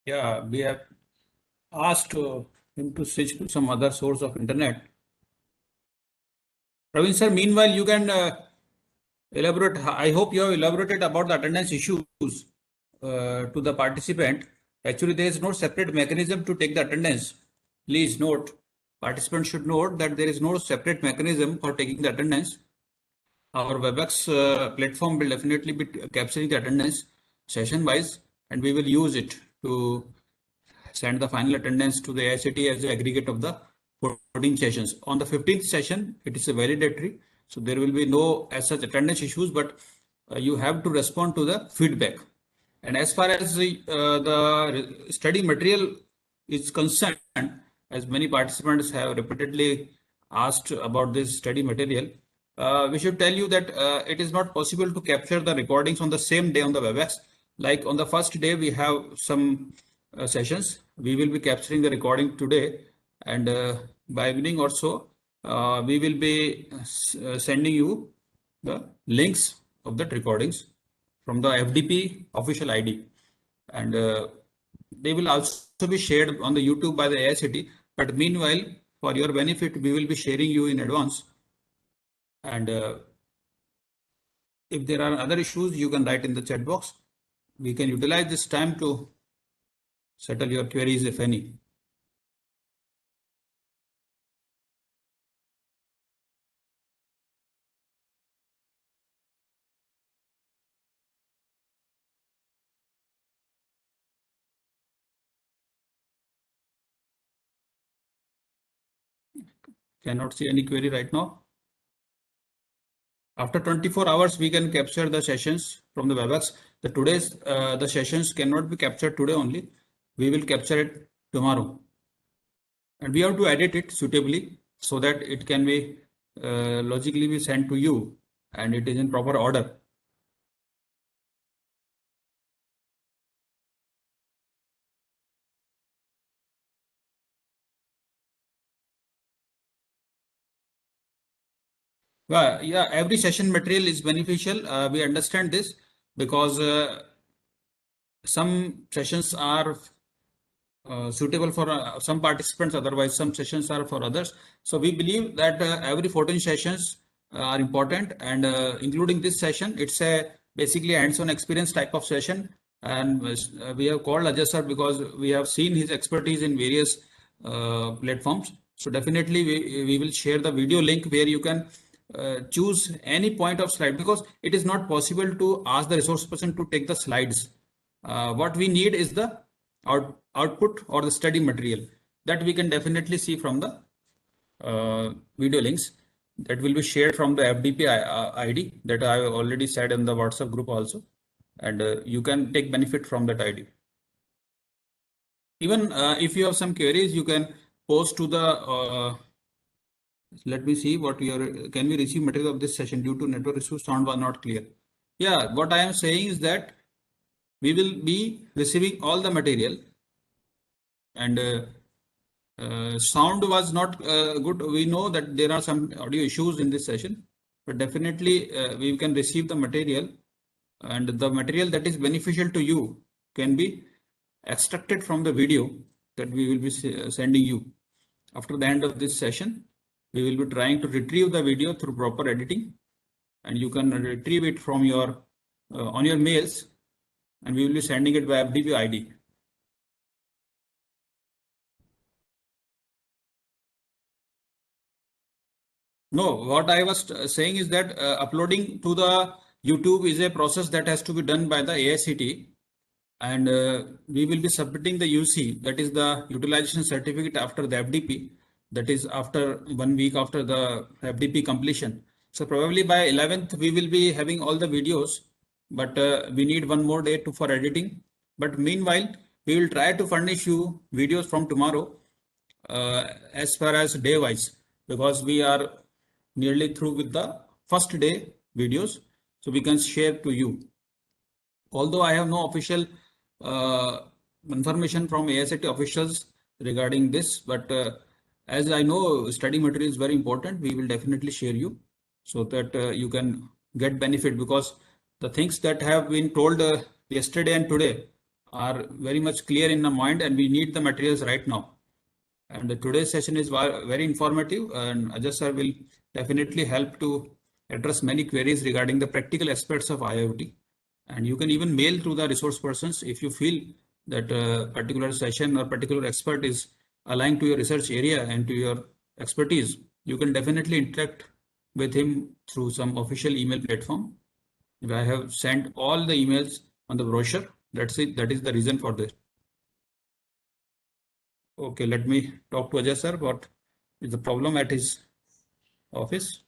Yeah, we have asked him to switch to some other source of internet. Praveen sir, meanwhile, you can elaborate. I hope you have elaborated about the attendance issues to the participant. Actually, there is no separate mechanism to take the attendance. Please note, participants should note that there is no separate mechanism for taking the attendance. Our WebEx platform will definitely be capturing the attendance session wise, and we will use it to send the final attendance to the AICTE as the aggregate of the 14 sessions. On the 15th session, it is a validatory. So there will be no as such attendance issues, but you have to respond to the feedback. And as far as the study material is concerned, as many participants have repeatedly asked about this study material, we should tell you that it is not possible to capture the recordings on the same day on the WebEx. Like on the first day, we have some sessions. We will be capturing the recording today, and by evening or so, we will be sending you the links of the recordings from the FDP official ID, and they will also be shared on the YouTube by the AICTE. But meanwhile, for your benefit, we will be sharing you in advance. And if there are other issues, you can write in the chat box. We can utilize this time to settle your queries, if any. Cannot see any query right now. After 24 hours, we can capture the sessions from the WebEx. The sessions cannot be captured today only. We will capture it tomorrow. And we have to edit it suitably so that it can be logically be sent to you and it is in proper order. Well, yeah, every session material is beneficial. We understand this because some sessions are suitable for some participants, otherwise some sessions are for others. So we believe that every 14 sessions are important, and including this session, it's a basically hands-on experience type of session. And we have called Ajay sir because we have seen his expertise in various platforms. So definitely we will share the video link where you can choose any point of slide, because it is not possible to ask the resource person to take the slides. What we need is the output or the study material that we can definitely see from the video links that will be shared from the FDP ID that I already said in the WhatsApp group also, and you can take benefit from that ID. Even if you have some queries, you can post to the let me see what can we receive material of this session due to network issues, sound was not clear. Yeah, what I am saying is that we will be receiving all the material, and sound was not good. We know that there are some audio issues in this session, but definitely we can receive the material, and the material that is beneficial to you can be extracted from the video that we will be sending you. After the end of this session, we will be trying to retrieve the video through proper editing, and you can retrieve it from your on your mails, and we will be sending it by FDP ID. No, what I was saying is that uploading to the YouTube is a process that has to be done by the AICTE, and we will be submitting the UC, that is the utilization certificate, after the FDP, that is after 1 week after the FDP completion. So probably by 11th we will be having all the videos, but we need one more day for editing. But meanwhile, we will try to furnish you videos from tomorrow as far as day wise, because we are nearly through with the first day videos, so we can share to you. Although I have no official uh, information from ASAT officials regarding this, but as I know study material is very important, we will definitely share you so that you can get benefit, because the things that have been told yesterday and today are very much clear in the mind, and we need the materials right now. And today's session is very informative, and Ajay sir will definitely help to address many queries regarding the practical aspects of IoT. And you can even mail to the resource persons if you feel that a particular session or particular expert is aligned to your research area and to your expertise. You can definitely interact with him through some official email platform. I have sent all the emails on the brochure. That's it. That is the reason for this. Okay, let me talk to Ajay sir. What is the problem at his office?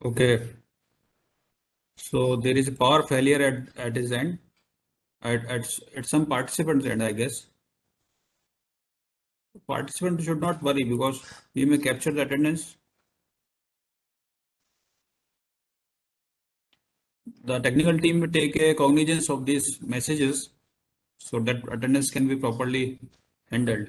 Okay, so there is a power failure at his end, at some participant's end, I guess. Participant should not worry because we may capture the attendance. The technical team will take a cognizance of these messages so that attendance can be properly handled.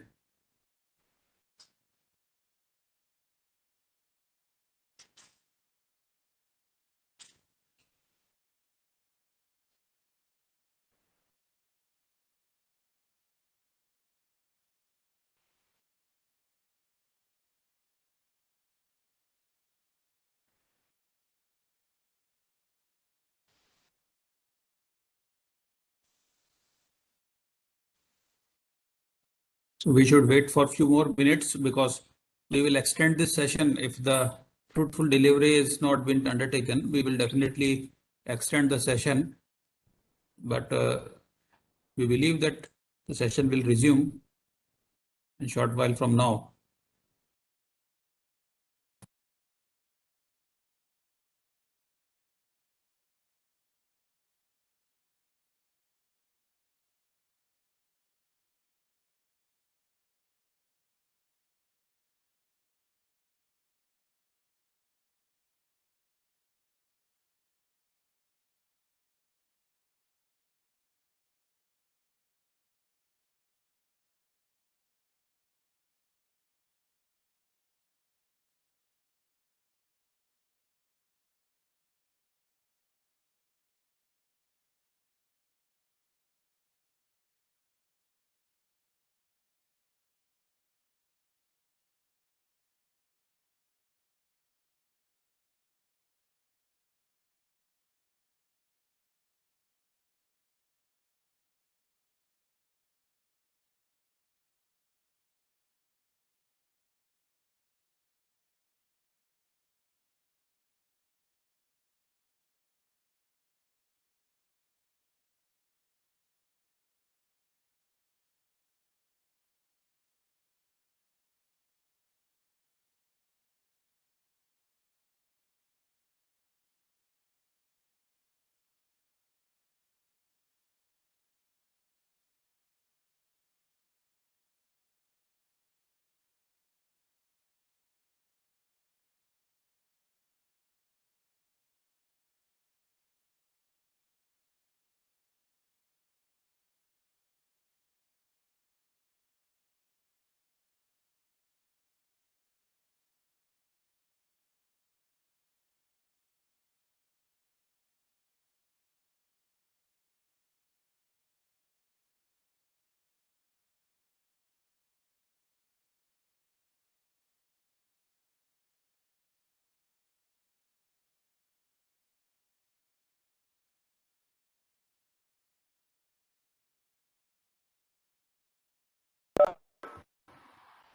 So we should wait for a few more minutes because we will extend this session. If the fruitful delivery is not been undertaken, we will definitely extend the session. But we believe that the session will resume in short while from now.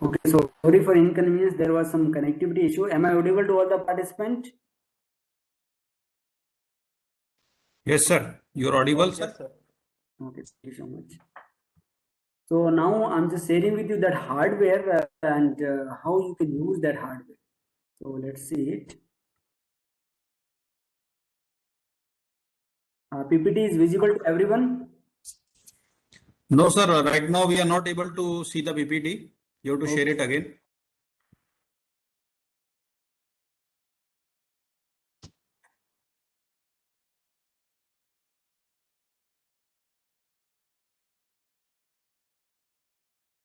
Okay, so sorry for inconvenience. There was some connectivity issue. Am I audible to all the participants?
Yes, sir. You're audible,
Yes,
sir.
sir.
Okay, thank you so much. So now I'm just sharing with you that hardware and how you can use that hardware. So let's see it. PPT is visible to everyone.
No, sir. Right now we are not able to see the PPT. You have to share
Okay.
it again.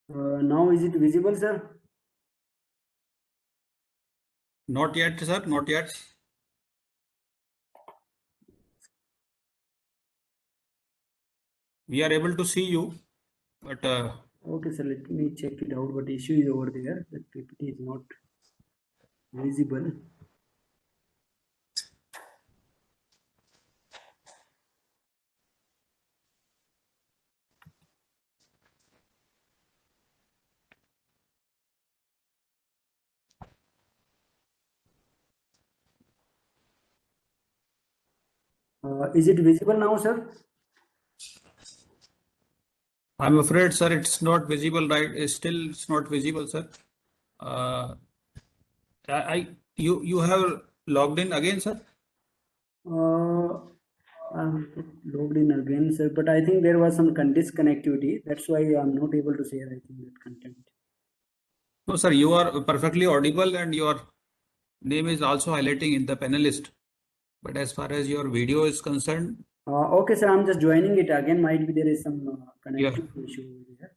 Now is it visible, sir?
Not yet, sir. Not yet. We are able to see you, but
Okay, sir, let me check it out. What issue is over there? The PPT is not visible. Is it visible now, sir?
I'm afraid, sir, it's not visible. Right? It's not visible, sir. Uh, you have logged in again, sir.
I'm logged in again, sir, but I think there was some disconnectivity. That's why I'm not able to share, I think, that content.
No, sir. You are perfectly audible, and your name is also highlighting in the panelist. But as far as your video is concerned,
Okay, sir, I'm just joining it again. Might be there is some
yeah.
connectivity issue over there.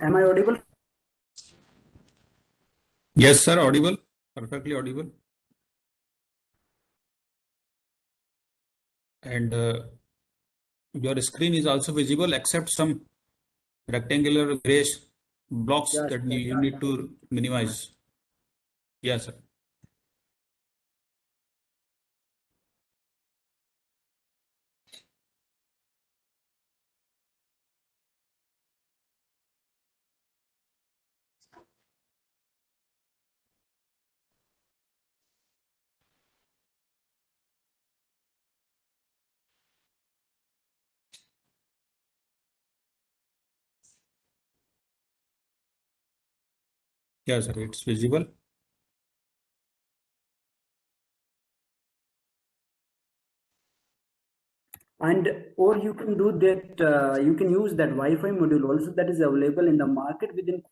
Am I audible?
Yes, sir, audible, perfectly audible. And your screen is also visible except some rectangular gray blocks
Yes,
that
yes,
you need to minimize. Yes, sir. Yes, sir, it's visible.
and or you can do that, you can use that Wi-Fi module also that is available in the market within.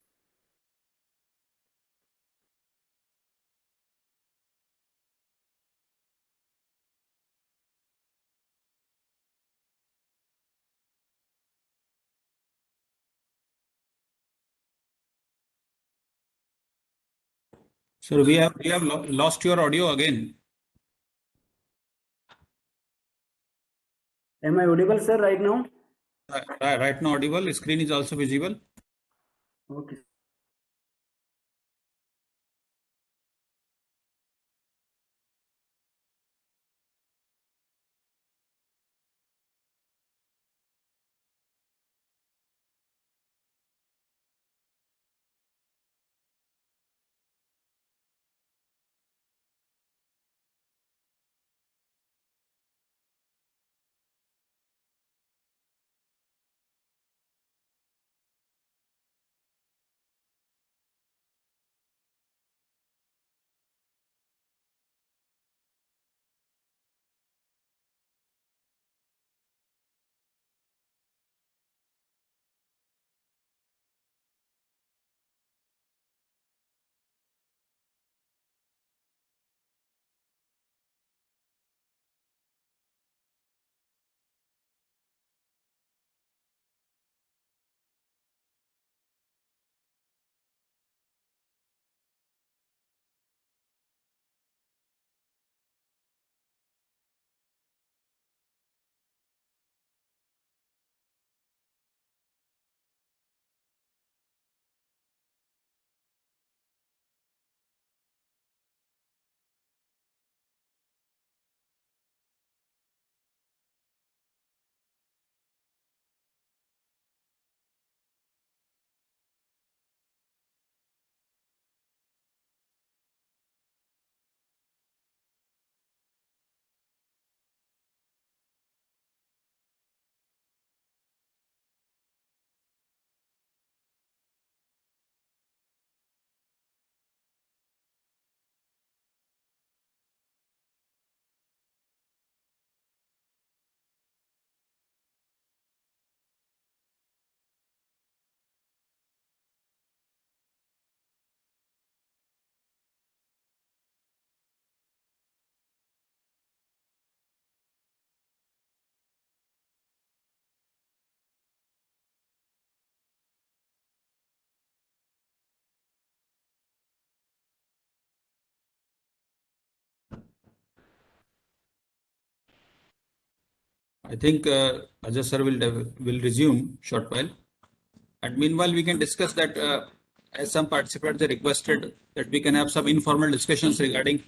So we have lost your audio again.
Am I audible, sir, right now?
Right now audible. Screen is also visible.
Okay.
I think Ajay sir will resume short while. And meanwhile, we can discuss that as some participants they requested that we can have some informal discussions regarding.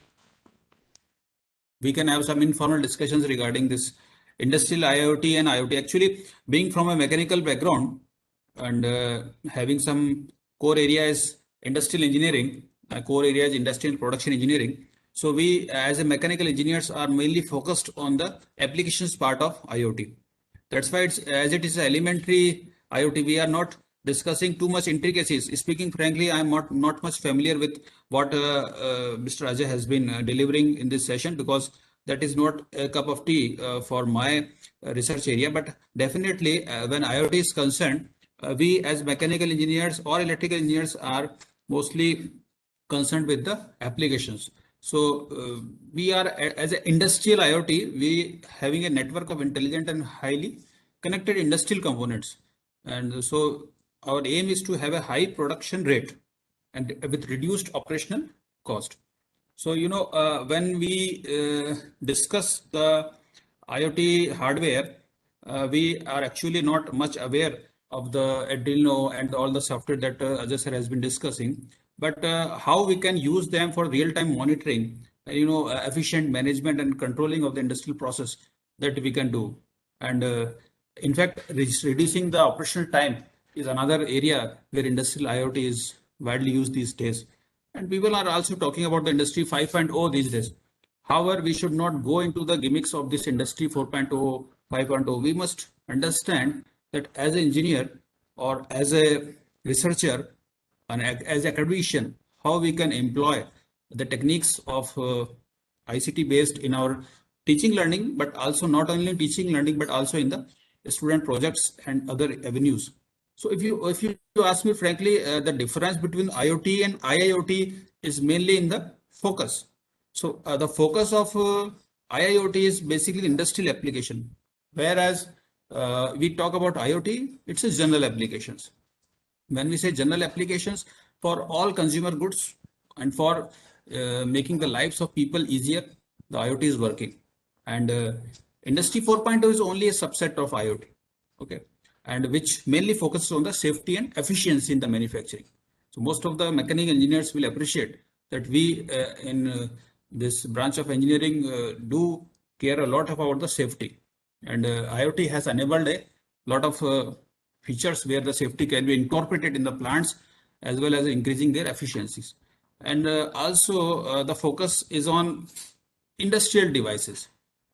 We can have some informal discussions regarding this industrial IoT and IoT. Actually, being from a mechanical background and having some core area is industrial engineering, core area is industrial production engineering. So we, as a mechanical engineers, are mainly focused on the applications part of IoT. That's why it's, as it is elementary IoT, we are not discussing too much intricacies. Speaking frankly, I am not much familiar with what Mr. Ajay has been delivering in this session, because that is not a cup of tea for my research area. But definitely when IoT is concerned, we as mechanical engineers or electrical engineers are mostly concerned with the applications. So we are, as an industrial IoT, we having a network of intelligent and highly connected industrial components. And so our aim is to have a high production rate and with reduced operational cost. So, you know, when we discuss the IoT hardware, we are actually not much aware of the Arduino and all the software that Ajay sir has been discussing. But how we can use them for real-time monitoring, you know, efficient management and controlling of the industrial process, that we can do. And in fact, reducing the operational time is another area where industrial IoT is widely used these days. And people are also talking about the industry 5.0 these days. However, we should not go into the gimmicks of this industry 4.0, 5.0. We must understand that as an engineer or as a researcher and as a academician, how we can employ the techniques of ICT based in our teaching learning, but also not only teaching learning, but also in the student projects and other avenues. So if you ask me frankly, the difference between IoT and IIoT is mainly in the focus. So the focus of IIoT is basically industrial application, whereas we talk about IoT, it's a general applications. When we say general applications, for all consumer goods and for making the lives of people easier, the IoT is working. And Industry 4.0 is only a subset of IoT, okay, and which mainly focuses on the safety and efficiency in the manufacturing. So most of the mechanical engineers will appreciate that we in this branch of engineering do care a lot about the safety. And IoT has enabled a lot of features where the safety can be incorporated in the plants, as well as increasing their efficiencies. And also the focus is on industrial devices.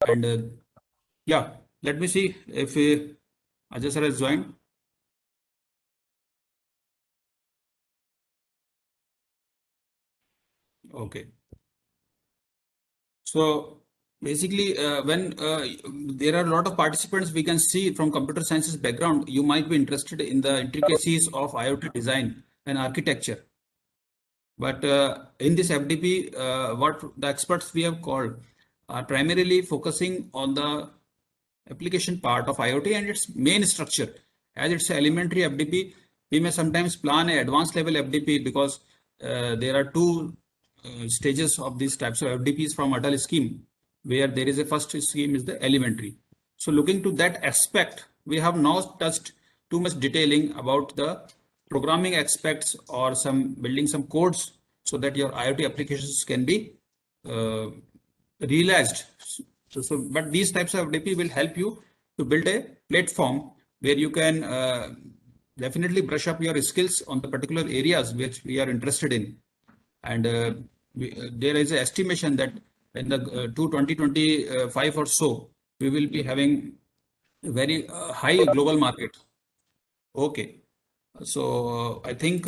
And yeah, let me see if Ajay sir has joined. Okay. So basically, when there are a lot of participants, we can see from computer sciences background, you might be interested in the intricacies of IoT design and architecture. But in this FDP, what the experts we have called are primarily focusing on the application part of IoT and its main structure. As it's an elementary FDP, we may sometimes plan an advanced level FDP, because there are two stages of these types of FDPs from Atal scheme, where there is a first scheme is the elementary. So looking to that aspect, we have now touched too much detailing about the programming aspects or some building some codes so that your IoT applications can be realized. But these types of FDP will help you to build a platform where you can definitely brush up your skills on the particular areas which we are interested in. And there is an estimation that in the 2025 or so, we will be having a very high global market. Okay. So I think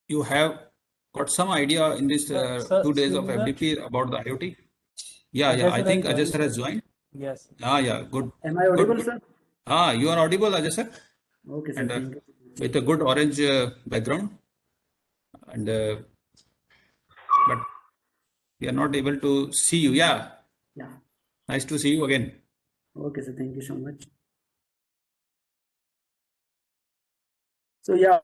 you have got some idea in this 2 days of FDP about the IoT. Yeah, I think Ajay sir has joined.
Yes.
Yeah, good.
Am I audible,
Good.
sir?
You are audible, Ajay sir,
Okay, sir.
and
Thank you.
with a good orange background. And but we are not able to see you. Yeah,
Yeah.
nice to see you again.
Okay, sir. Thank you so much. So yeah.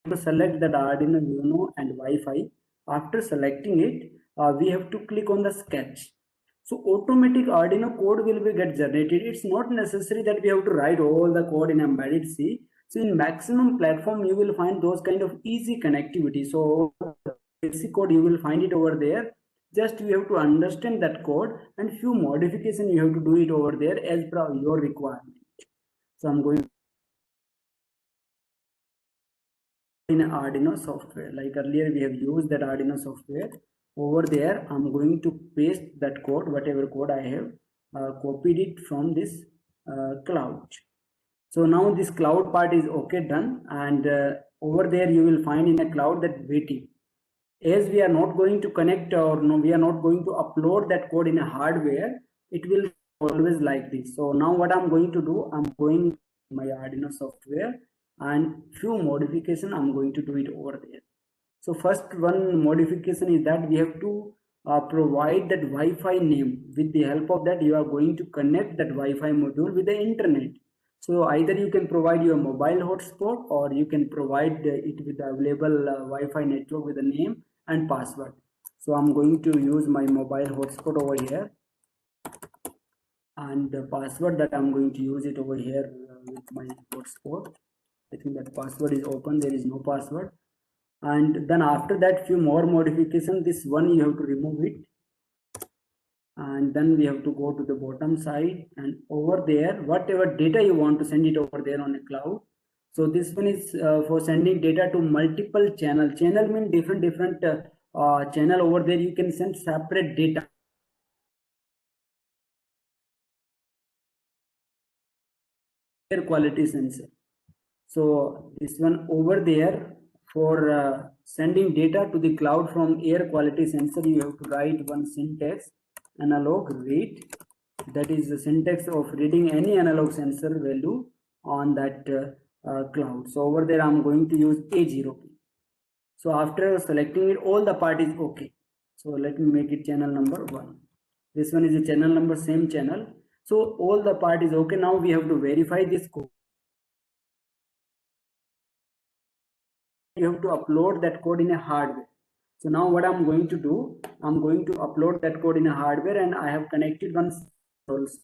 To select that Arduino Uno and Wi-Fi. After selecting it, we have to click on the sketch. So automatic Arduino code will be get generated. It's not necessary that we have to write all the code in embedded C. So in maximum platform, you will find those kind of easy connectivity. So basic code, you will find it over there. Just you have to understand that code, and few modification you have to do it over there as per your requirement. So I'm going in Arduino software. Like earlier we have used that Arduino software. Over there I'm going to paste that code, whatever code I have copied it from this cloud. So now this cloud part is okay, done, and over there you will find in a cloud that waiting. As we are not going to connect, or no, we are not going to upload that code in a hardware, it will always like this. So now what I'm going to do, I'm going my Arduino software, and few modification I'm going to do it over there. So first one modification is that we have to provide that Wi-Fi name. With the help of that, you are going to connect that Wi-Fi module with the internet. So either you can provide your mobile hotspot, or you can provide it with the available Wi-Fi network with the name and password. So I'm going to use my mobile hotspot over here, and the password that I'm going to use it over here with my hotspot. I think that password is open, there is no password. And then after that, few more modifications. This one you have to remove it, and then we have to go to the bottom side, and over there whatever data you want to send it over there on a cloud. So this one is for sending data to multiple channel. Channel means different channel. Over there you can send separate data. Air quality sensor. So this one over there, for sending data to the cloud from air quality sensor, you have to write one syntax: analog read. That is the syntax of reading any analog sensor value on that cloud. So over there I'm going to use A0 pin. So after selecting it, all the part is okay. So let me make it channel number 1. This one is the channel number, same channel. So all the part is okay. Now we have to verify this code. You have to upload that code in a hardware. So now what I'm going to do, I'm going to upload that code in a hardware, and I have connected one sensor.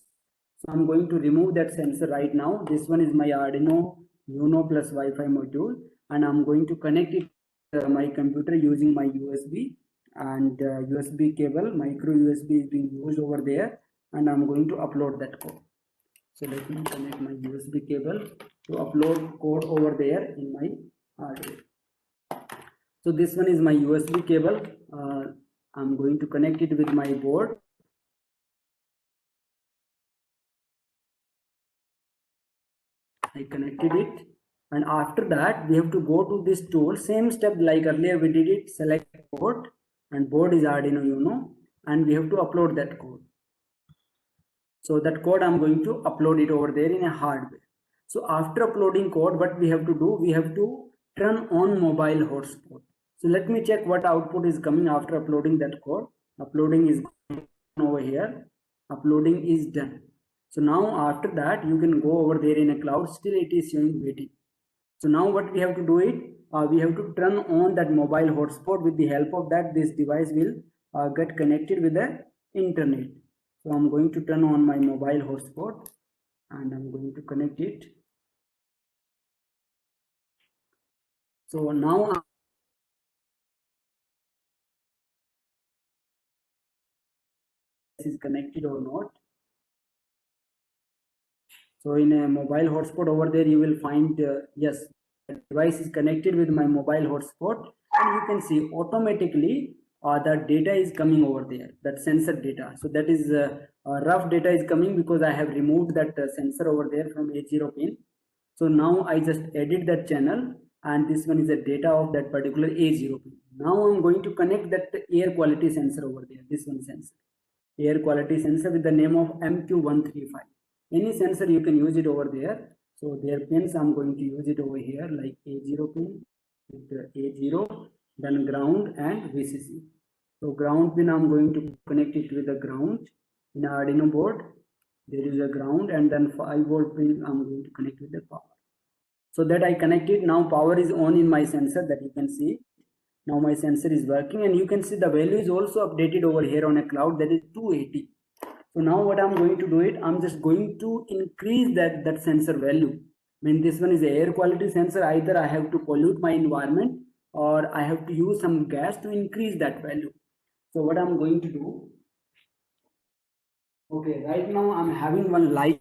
So I'm going to remove that sensor right now. This one is my Arduino Uno plus Wi-Fi module, and I'm going to connect it to my computer using my USB, and USB cable, micro USB is being used over there, and I'm going to upload that code. So let me connect my USB cable to upload code over there in my hardware. So this one is my USB cable. I'm going to connect it with my board. I connected it, and after that we have to go to this tool. Same step like earlier we did it. Select board, and board is Arduino Uno, and we have to upload that code. So that code I'm going to upload it over there in a hardware. So after uploading code, what we have to do, we have to turn on mobile hotspot. So let me check what output is coming after uploading that code. Uploading is over here. Uploading is done. So now after that, you can go over there in a cloud. Still it is showing waiting. So now what we have to do it, we have to turn on that mobile hotspot. With the help of that, this device will get connected with the internet. So I'm going to turn on my mobile hotspot, and I'm going to connect it. So now this is connected or not. So in a mobile hotspot over there, you will find yes, the device is connected with my mobile hotspot, and you can see automatically the data is coming over there, that sensor data. So that is rough data is coming because I have removed that sensor over there from A0 pin. So now I just edit that channel, and this one is the data of that particular A0 pin. Now I'm going to connect that air quality sensor over there. This one sensor, air quality sensor with the name of MQ135. Any sensor you can use it over there. So their pins I'm going to use it over here, like A0 pin with the A0, then ground and VCC. So ground pin I'm going to connect it with the ground in Arduino board. There is a ground, and then 5-volt pin I'm going to connect with the power. So that I connected. Now power is on in my sensor, that you can see. Now my sensor is working, and you can see the value is also updated over here on a cloud, that is 280. So now what I'm going to do it, I'm just going to increase that sensor value. mean this one is a air quality sensor. Either I have to pollute my environment or I have to use some gas to increase that value. So what I'm going to do, okay, right now I'm having one light.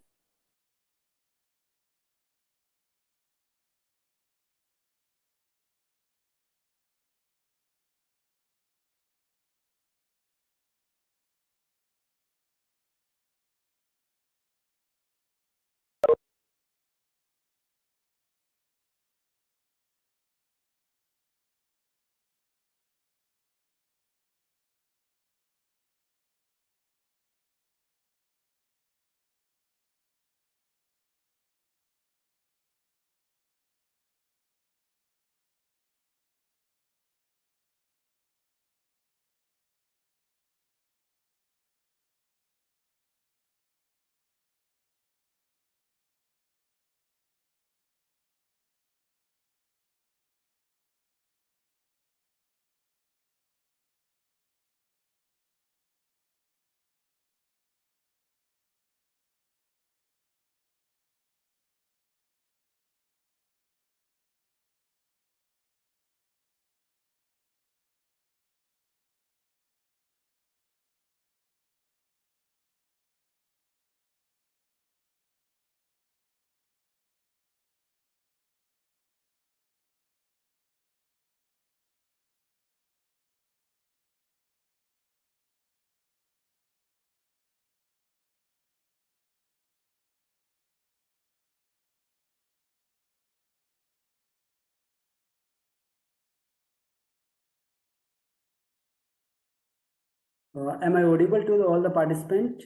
Am I audible to all the participants?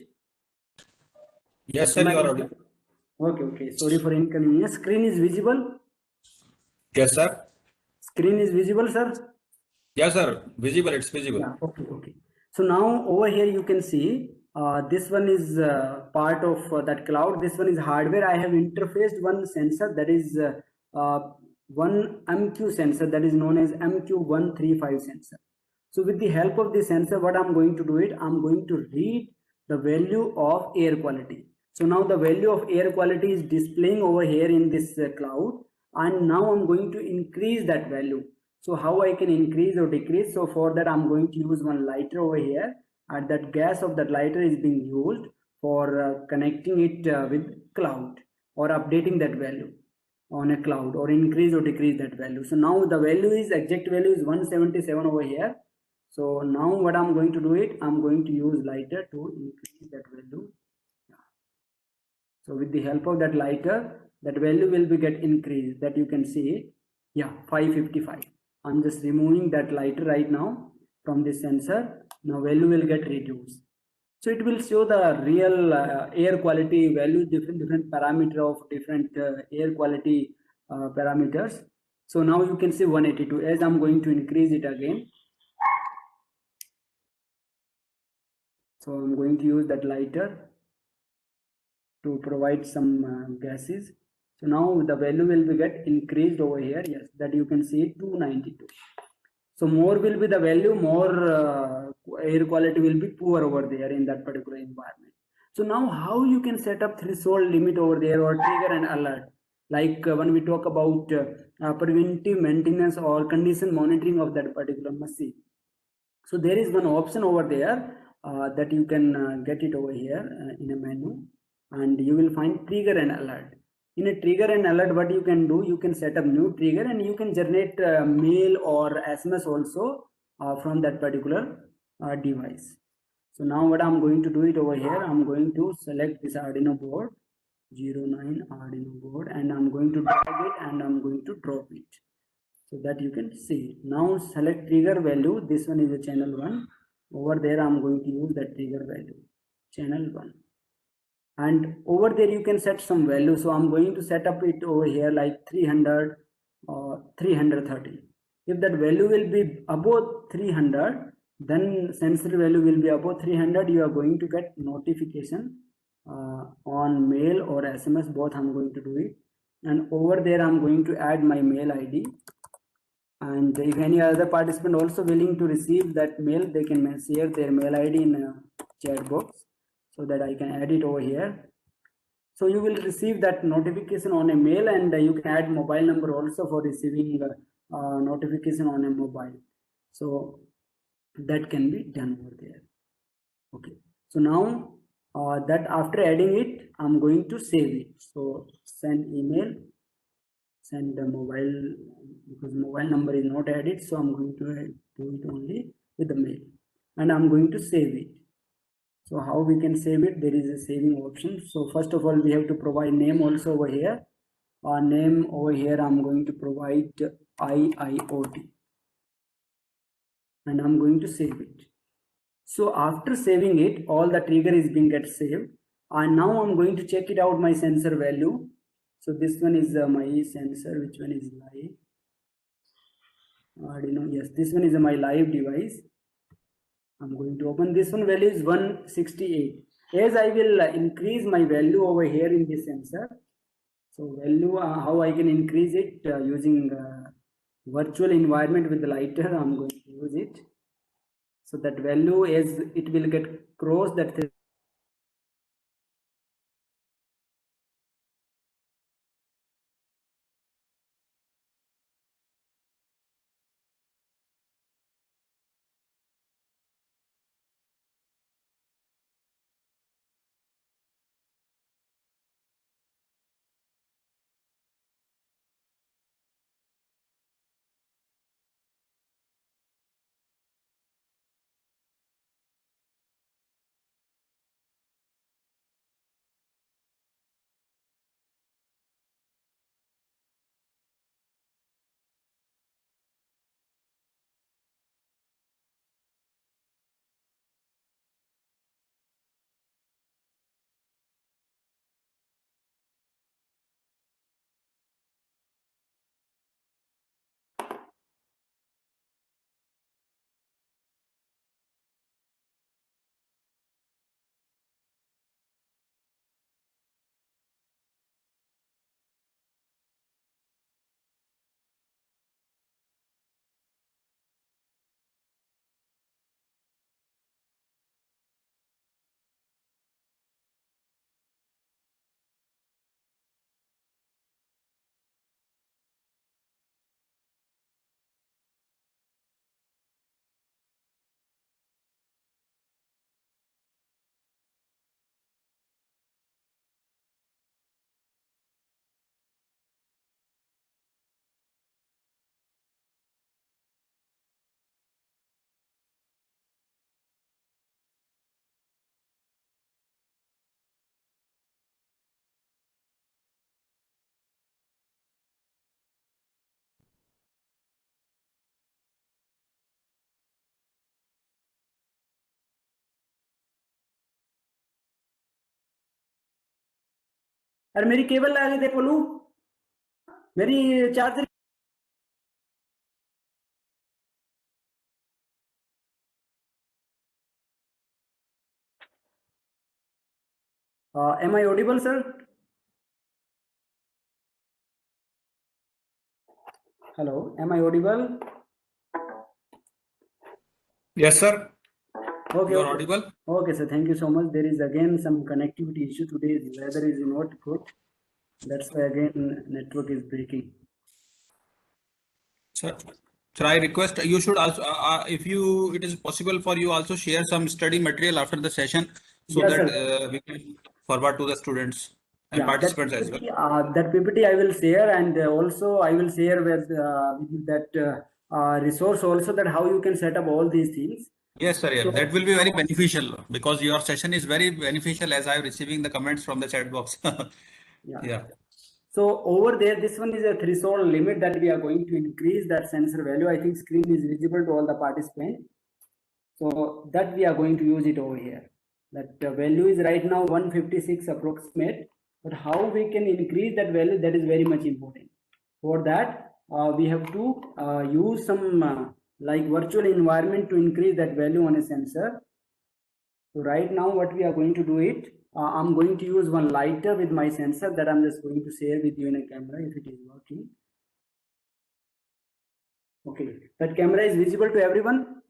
Yes, sir,
Am I
you are
audible?
audible.
Okay, okay. Sorry for inconvenience. Screen is visible.
Yes, sir.
Screen is visible, sir.
Yes, sir. Visible. It's visible.
Yeah, okay, okay. So now over here you can see this one is part of that cloud. This one is hardware. I have interfaced one sensor, that is one MQ sensor, that is known as MQ135 sensor. So with the help of the sensor, what I'm going to do it, I'm going to read the value of air quality. So now the value of air quality is displaying over here in this cloud, and now I'm going to increase that value. So how I can increase or decrease? So for that I'm going to use one lighter over here, and that gas of that lighter is being used for connecting it with cloud or updating that value on a cloud, or increase or decrease that value. So now the value is, exact value is 177 over here. So now what I'm going to do it, I'm going to use lighter to increase that value. So with the help of that lighter, that value will be get increased, that you can see it. Yeah, 555. I'm just removing that lighter right now from this sensor. Now value will get reduced. So it will show the real air quality value, different parameter of different air quality parameters. So now you can see 182. As I'm going to increase it again. So I'm going to use that lighter to provide some gases. So now the value will be get increased over here. Yes, that you can see 292. So more will be the value, more air quality will be poor over there in that particular environment. So now how you can set up threshold limit over there or trigger an alert? Like when we talk about preventive maintenance or condition monitoring of that particular machine. So there is one option over there that you can get it over here in a menu, and you will find trigger and alert. In a trigger and alert, what you can do, you can set up new trigger and you can generate mail or SMS also from that particular device. So now what I'm going to do it over here, I'm going to select this Arduino board, 09 Arduino board, and I'm going to drag it and I'm going to drop it. So that you can see. Now select trigger value. This one is a channel 1. Over there I'm going to use that trigger value, channel 1. And over there you can set some value. So I'm going to set up it over here like 300 or 330. If that value will be above 300, then sensor value will be above 300. You are going to get notification on mail or SMS, both I'm going to do it. And over there I'm going to add my mail ID. And if any other participant also willing to receive that mail, they can share their mail ID in a chat box so that I can add it over here. So you will receive that notification on a mail, and you can add mobile number also for receiving notification on a mobile. So that can be done over there. Okay, so now that after adding it, I'm going to save it. So send email, send the mobile, because mobile number is not added, so I'm going to do it only with the mail, and I'm going to save it. So how we can save it? There is a saving option. So first of all, we have to provide name also over here. Our name over here, I'm going to provide IIoT, and I'm going to save it. So after saving it, all the trigger is being get saved, and now I'm going to check it out my sensor value. So this one is my sensor. Which one is live? Arduino. Yes, this one is my live device. I'm going to open this one. Value is 168. As I will increase my value over here in this sensor. So value, how I can increase it using virtual environment with the lighter. I'm going to use it. So that value, as it will get crossed that अरे मेरी cable आ गई थे बोलू मेरी charger am I audible, sir? Hello, am I audible?
Yes, sir.
Okay,
You are
okay.
audible.
Okay, sir. Thank you so much. There is again some connectivity issue today. The weather is not good. That's why again network is breaking.
Sir, I request you should also, if it is possible for you, also share some study material after the session, so
Yes,
that
sir.
we can forward to the students and
Yeah, that
participants as well.
PPT, that PPT I will share, and also I will share with that resource also, that how you can set up all these things.
Yes, sir. Yeah,
So
that will be very beneficial, because your session is very beneficial, as I am receiving the comments from the chat box.
yeah.
Yeah.
So over there, this one is a threshold limit that we are going to increase that sensor value. I think screen is visible to all the participants. So that we are going to use it over here. That value is right now 156 approximate, but how we can increase that value, that is very much important. For that, we have to use some like virtual environment to increase that value on a sensor. So right now what we are going to do it, I'm going to use one lighter with my sensor that I'm just going to share with you in a camera if it is working. Okay, that camera is visible to everyone?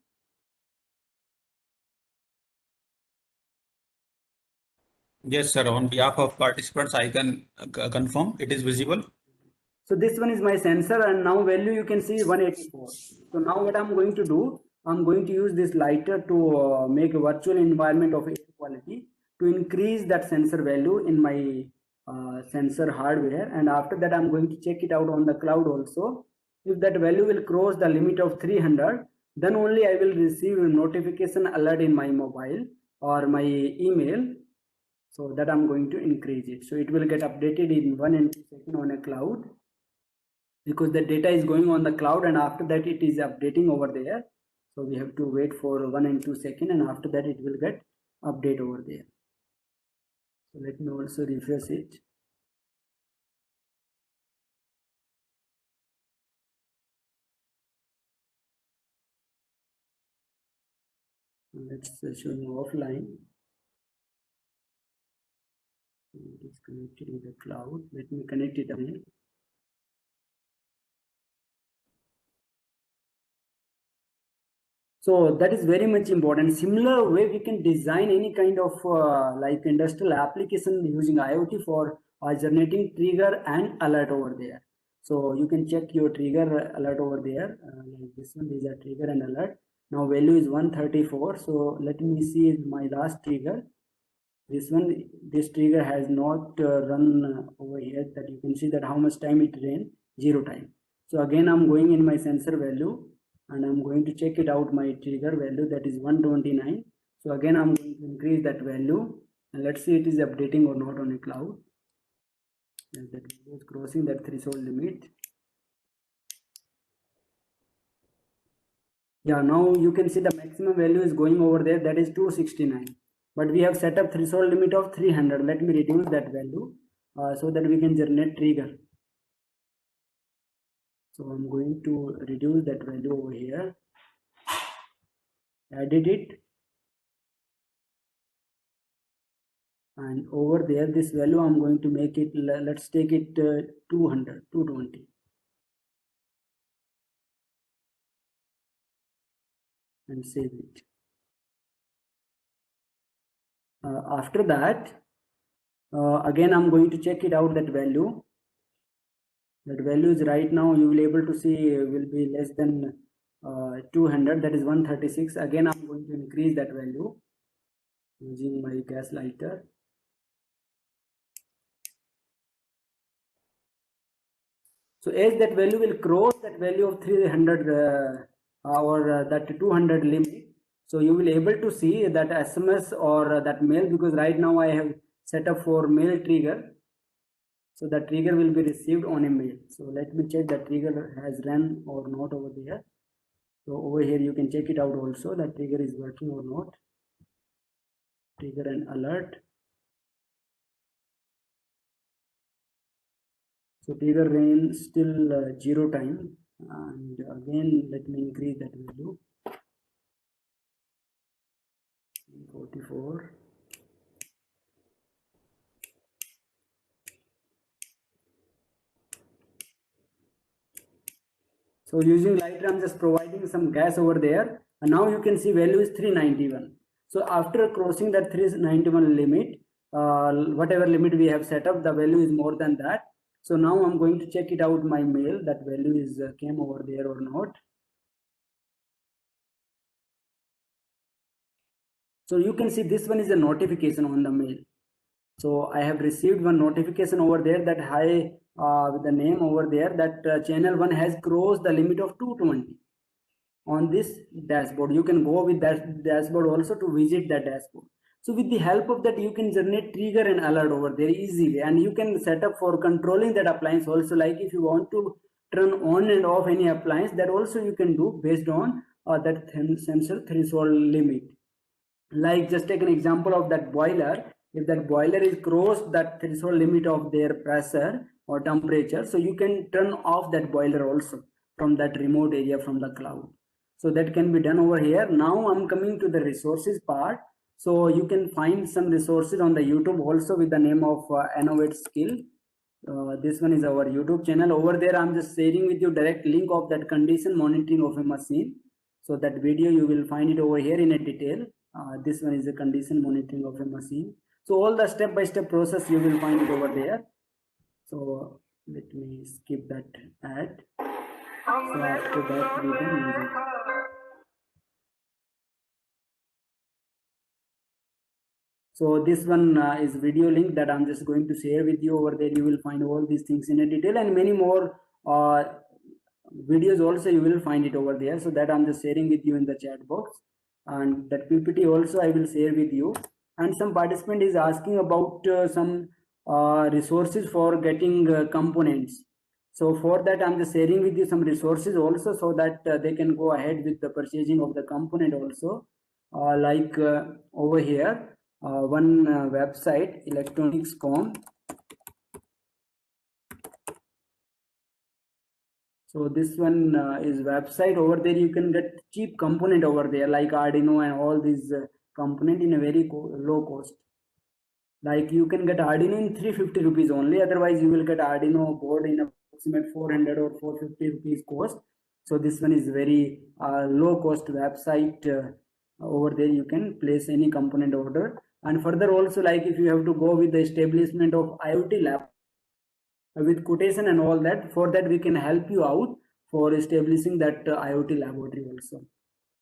Yes, sir. On behalf of participants, I can confirm it is visible.
So this one is my sensor, and now value you can see 184. So now what I'm going to do, I'm going to use this lighter to make a virtual environment of air quality to increase that sensor value in my sensor hardware. And after that, I'm going to check it out on the cloud also. If that value will cross the limit of 300, then only I will receive a notification alert in my mobile or my email. So that I'm going to increase it. So it will get updated in 1 and 2 seconds on a cloud, because the data is going on the cloud, and after that it is updating over there. So we have to wait for 1 and 2 seconds, and after that it will get update over there. So let me also refresh it. Let's show me offline. It is connected with the cloud. Let me connect it again. So that is very much important. Similar way we can design any kind of like industrial application using IoT for generating trigger and alert over there. So you can check your trigger alert over there. Like this one is a trigger and alert. Now value is 134. So let me see my last trigger. This one, this trigger has not run over here. That you can see that how much time it ran, 0 time. So again I'm going in my sensor value, and I'm going to check it out my trigger value, that is 129. So again I'm going to increase that value, and let's see it is updating or not on a cloud. And that is crossing that threshold limit. Yeah, now you can see the maximum value is going over there, that is 269. But we have set up threshold limit of 300. Let me reduce that value so that we can generate trigger. So I'm going to reduce that value over here, edit it, and over there this value I'm going to make it, let's take it 220, and save it. After that, again I'm going to check it out, that value. That value is right now, you will able to see will be less than 200, that is 136. Again I'm going to increase that value using my gas lighter. So as that value will cross that value of 300 or that 200 limit, so you will able to see that SMS or that mail, because right now I have set up for mail trigger. So the trigger will be received on a mail. So let me check that trigger has run or not over there. So over here you can check it out also, that trigger is working or not. Trigger and alert. So trigger ran still 0 time, and again let me increase that value, 44. So using lighter I'm just providing some gas over there, and now you can see value is 391. So after crossing that 391 limit, whatever limit we have set up, the value is more than that. So now I'm going to check it out my mail, that value is came over there or not. So you can see this one is a notification on the mail. So I have received one notification over there that hi, with the name over there, that channel 1 has crossed the limit of 220 on this dashboard. You can go with that dashboard also to visit that dashboard. So with the help of that, you can generate trigger and alert over there easily, and you can set up for controlling that appliance also. Like if you want to turn on and off any appliance, that also you can do based on that sensor threshold limit. Like just take an example of that boiler. If that boiler is crossed that threshold limit of their pressure or temperature, so you can turn off that boiler also from that remote area from the cloud. So that can be done over here. Now I'm coming to the resources part. So you can find some resources on the YouTube also with the name of Innovate Skill. This one is our YouTube channel. Over there I'm just sharing with you direct link of that condition monitoring of a machine. So that video you will find it over here in a detail. This one is the condition monitoring of a machine. So all the step-by-step process you will find it over there. So let me skip that ad. So after that we can use it. So this one is video link that I'm just going to share with you over there. You will find all these things in a detail and many more videos also you will find it over there. So that I'm just sharing with you in the chat box, and that PPT also I will share with you. And some participant is asking about some resources for getting components. So for that I'm just sharing with you some resources also, so that they can go ahead with the purchasing of the component also. Like over here, one website, electronics.com. So this one is website. Over there you can get cheap component over there, like Arduino and all these component in a very low cost. Like you can get Arduino in 350 rupees only. Otherwise you will get Arduino board in approximate 400 or 450 rupees cost. So this one is very low cost website. Over there you can place any component order. And further also, like if you have to go with the establishment of IoT lab with quotation and all that, for that we can help you out for establishing that IoT laboratory also.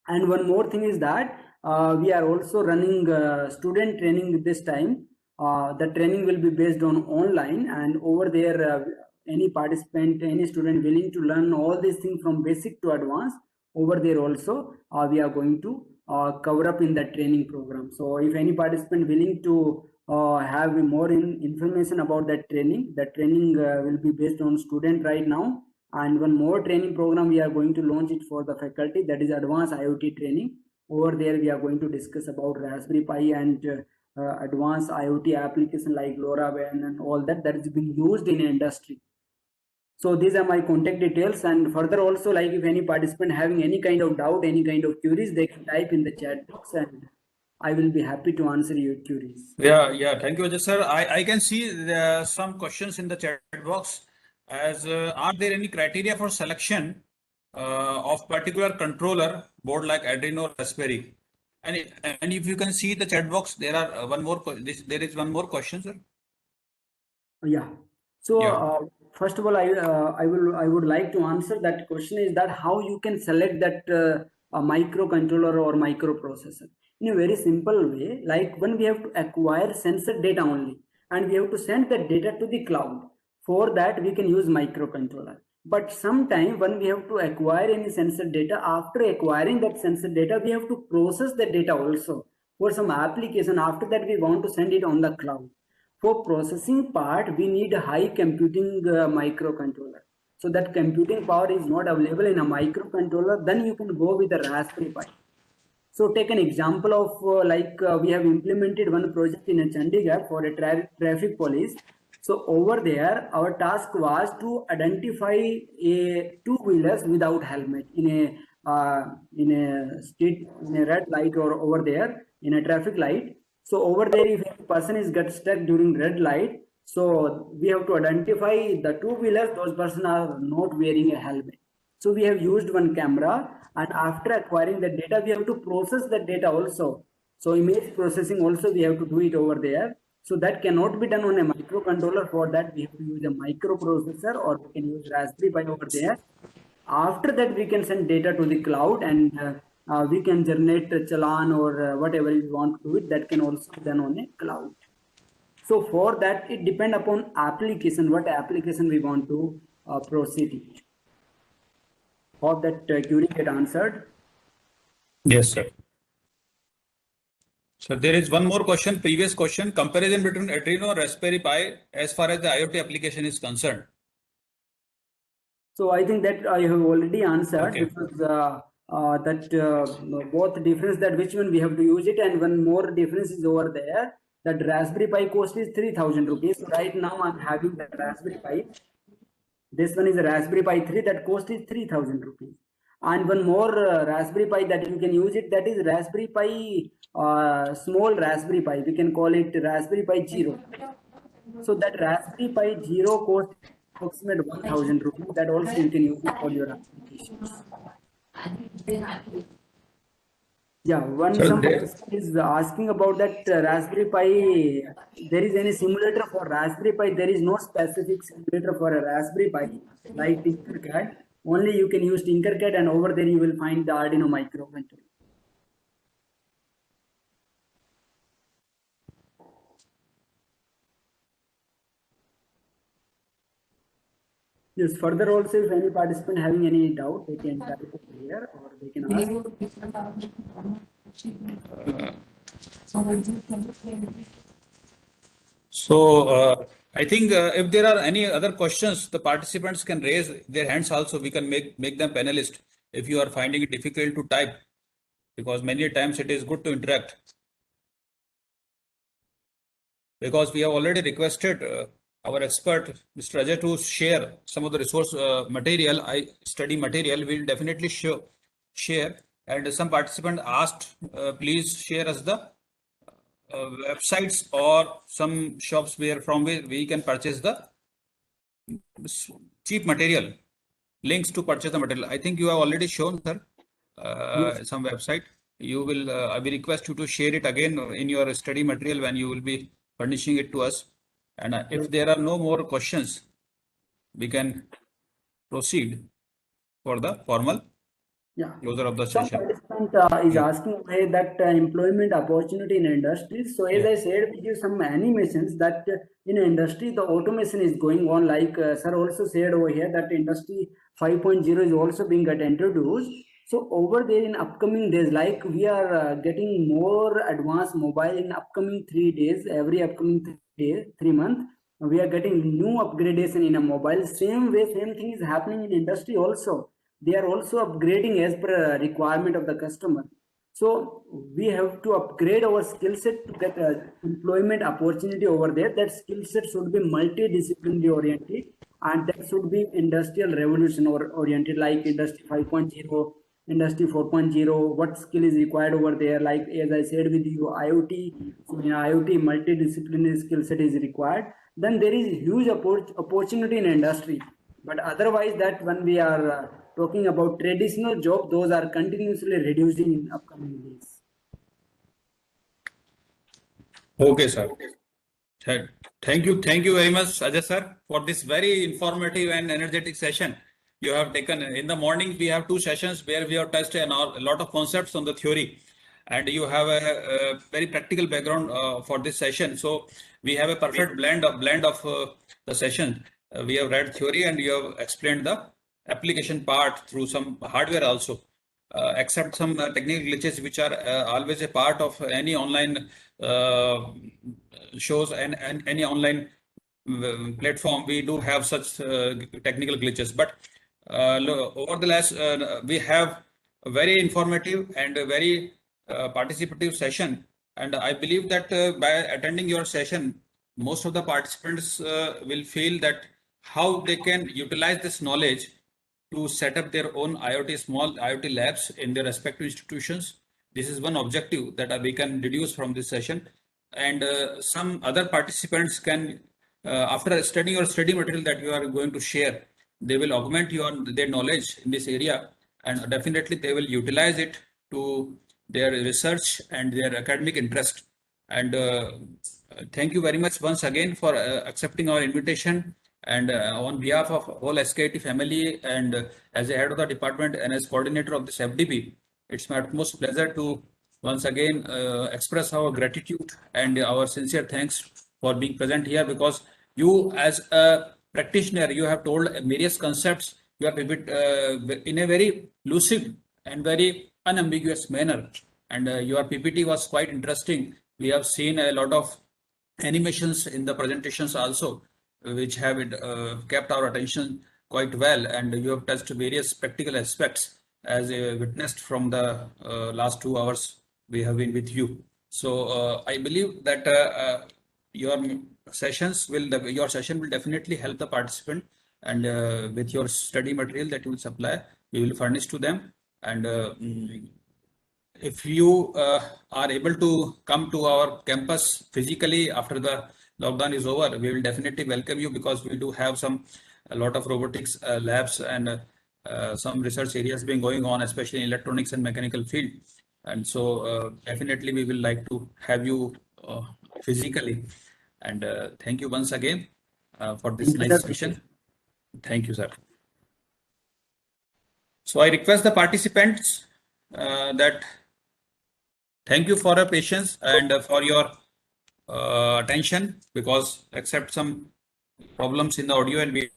And one more thing is that we are also running student training this time. The training will be based on online, and over there any participant, any student willing to learn all these things from basic to advanced, over there also we are going to cover up in that training program. So if any participant willing to have more information about that training will be based on student right now. And one more training program we are going to launch it for the faculty, that is advanced IoT training. Over there we are going to discuss about Raspberry Pi and advanced IoT application like LoRaWAN and all that is being used in industry. So these are my contact details, and further also, like if any participant having any kind of doubt, any kind of queries, they can type in the chat box and I will be happy to answer your queries.
Yeah. Thank you, Ajay sir. I can see there are some questions in the chat box. As are there any criteria for selection of particular controller board like Arduino, Raspberry? And if you can see the chat box, there are there is one more question, sir.
Yeah. So
Yeah.
first of all, I would like to answer that question, is that how you can select that a microcontroller or microprocessor in a very simple way. Like when we have to acquire sensor data only, and we have to send that data to the cloud. For that we can use microcontroller. But sometime when we have to acquire any sensor data, after acquiring that sensor data, we have to process the data also for some application. After that, we want to send it on the cloud. For processing part, we need a high computing microcontroller. So that computing power is not available in a microcontroller. Then you can go with a Raspberry Pi. So take an example of we have implemented one project in a Chandigarh for a traffic police. So over there, our task was to identify a two-wheelers without helmet in a street, in a red light, or over there in a traffic light. So over there, if a person is get stuck during red light, so we have to identify the two-wheelers. Those persons are not wearing a helmet. So we have used one camera, and after acquiring the data, we have to process the data also. So image processing also we have to do it over there. So that cannot be done on a microcontroller. For that we have to use a microprocessor, or we can use Raspberry Pi over there. After that we can send data to the cloud, and we can generate a challan or whatever we want to do it. That can also be done on a cloud. So for that it depend upon application, what application we want to proceed it. Hope that query get answered.
Yes, sir. So there is one more question, previous question, comparison between Arduino and Raspberry Pi as far as the IoT application is concerned.
So I think that I have already answered,
Okay.
because both difference, that which one we have to use it, and one more difference is over there, that Raspberry Pi cost is 3,000 rupees. So right now I'm having that Raspberry Pi. This one is a Raspberry Pi 3, that cost is 3,000 rupees. And one more Raspberry Pi that you can use it, that is Raspberry Pi, small Raspberry Pi. We can call it Raspberry Pi Zero. So that Raspberry Pi Zero cost approximately 1,000 rupees. That also you can use it for your applications. Yeah,
Sir,
some
there-
participant is asking about that Raspberry Pi. There is any simulator for Raspberry Pi? There is no specific simulator for a Raspberry Pi like Tinkercad. Only you can use Tinkercad, and over there you will find the Arduino microcontroller. Yes, further also, if any participant having any doubt, they can type it here or they can ask.
So I think if there are any other questions, the participants can raise their hands also. We can make them panelists if you are finding it difficult to type, because many times it is good to interact. Because we have already requested our expert, Mr. Ajay, to share some of the resource material, study material. We'll definitely share. And some participant asked, please share us the websites or some shops from where we can purchase the cheap material, links to purchase the material. I think you have already shown, sir, some website. You will, I will request you to share it again in your study material when you will be furnishing it to us. And if there are no more questions, we can proceed for the formal
Yeah.
closure of the
Some
session.
participant is asking why that employment opportunity in industries. So as
Yeah.
I said, we give some animations that in industry the automation is going on. Like sir also said over here that industry 5.0 is also being get introduced. So over there in upcoming days, like we are getting more advanced mobile in upcoming 3 days. Every upcoming 3 days, 3 months, we are getting new upgradation in a mobile. Same way, same thing is happening in industry also. They are also upgrading as per requirement of the customer. So we have to upgrade our skill set to get employment opportunity over there. That skill set should be multidisciplinary oriented, and that should be industrial revolution oriented, like industry 5.0, industry 4.0. What skill is required over there? Like as I said with you, IoT. So in IoT, multidisciplinary skill set is required. Then there is huge opportunity in industry. But otherwise, that when we are talking about traditional job, those are continuously reducing in upcoming days.
Okay, sir. Thank you very much, Ajay sir, for this very informative and energetic session you have taken. In the morning, we have 2 sessions where we have touched a lot of concepts on the theory, and you have a very practical background for this session. So we have a perfect blend of the session. We have read theory and you have explained the application part through some hardware also. Except some technical glitches which are always a part of any online shows and any online platform. We do have such technical glitches, but over the last we have a very informative and a very participative session, and I believe that by attending your session, most of the participants will feel that how they can utilize this knowledge to set up their own small IoT labs in their respective institutions. This is one objective that we can deduce from this session. And some other participants can, after studying your study material that you are going to share, they will augment their knowledge in this area, and definitely they will utilize it to their research and their academic interest. And thank you very much once again for accepting our invitation. And on behalf of whole SKIT family and as a head of the department and as coordinator of this FDP, it's my utmost pleasure to once again express our gratitude and our sincere thanks for being present here, because you as a practitioner, you have told various concepts, you have in a very lucid and very unambiguous manner. And your PPT was quite interesting. We have seen a lot of animations in the presentations also, which have kept our attention quite well, and you have touched various practical aspects as witnessed from the last 2 hours we have been with you. So I believe that your your session will definitely help the participant, and with your study material that you will supply, we will furnish to them. And if you are able to come to our campus physically after the lockdown is over, we will definitely welcome you, because we do have a lot of robotics labs and some research areas being going on, especially in electronics and mechanical field. And so definitely we will like to have you physically. And thank you once again for this
Thank you,
nice
sir.
session. Thank you, sir. So I request the participants that thank you for your patience and for your attention, because except some problems in the audio and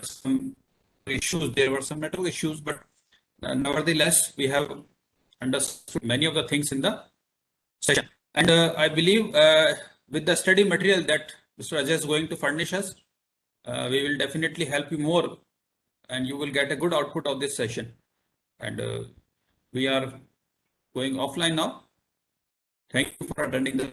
some issues, there were some network issues, but nevertheless, we have understood many of the things in the session. And I believe with the study material that Mr. Ajay is going to furnish us, we will definitely help you more and you will get a good output of this session. And we are going offline now. Thank you for attending the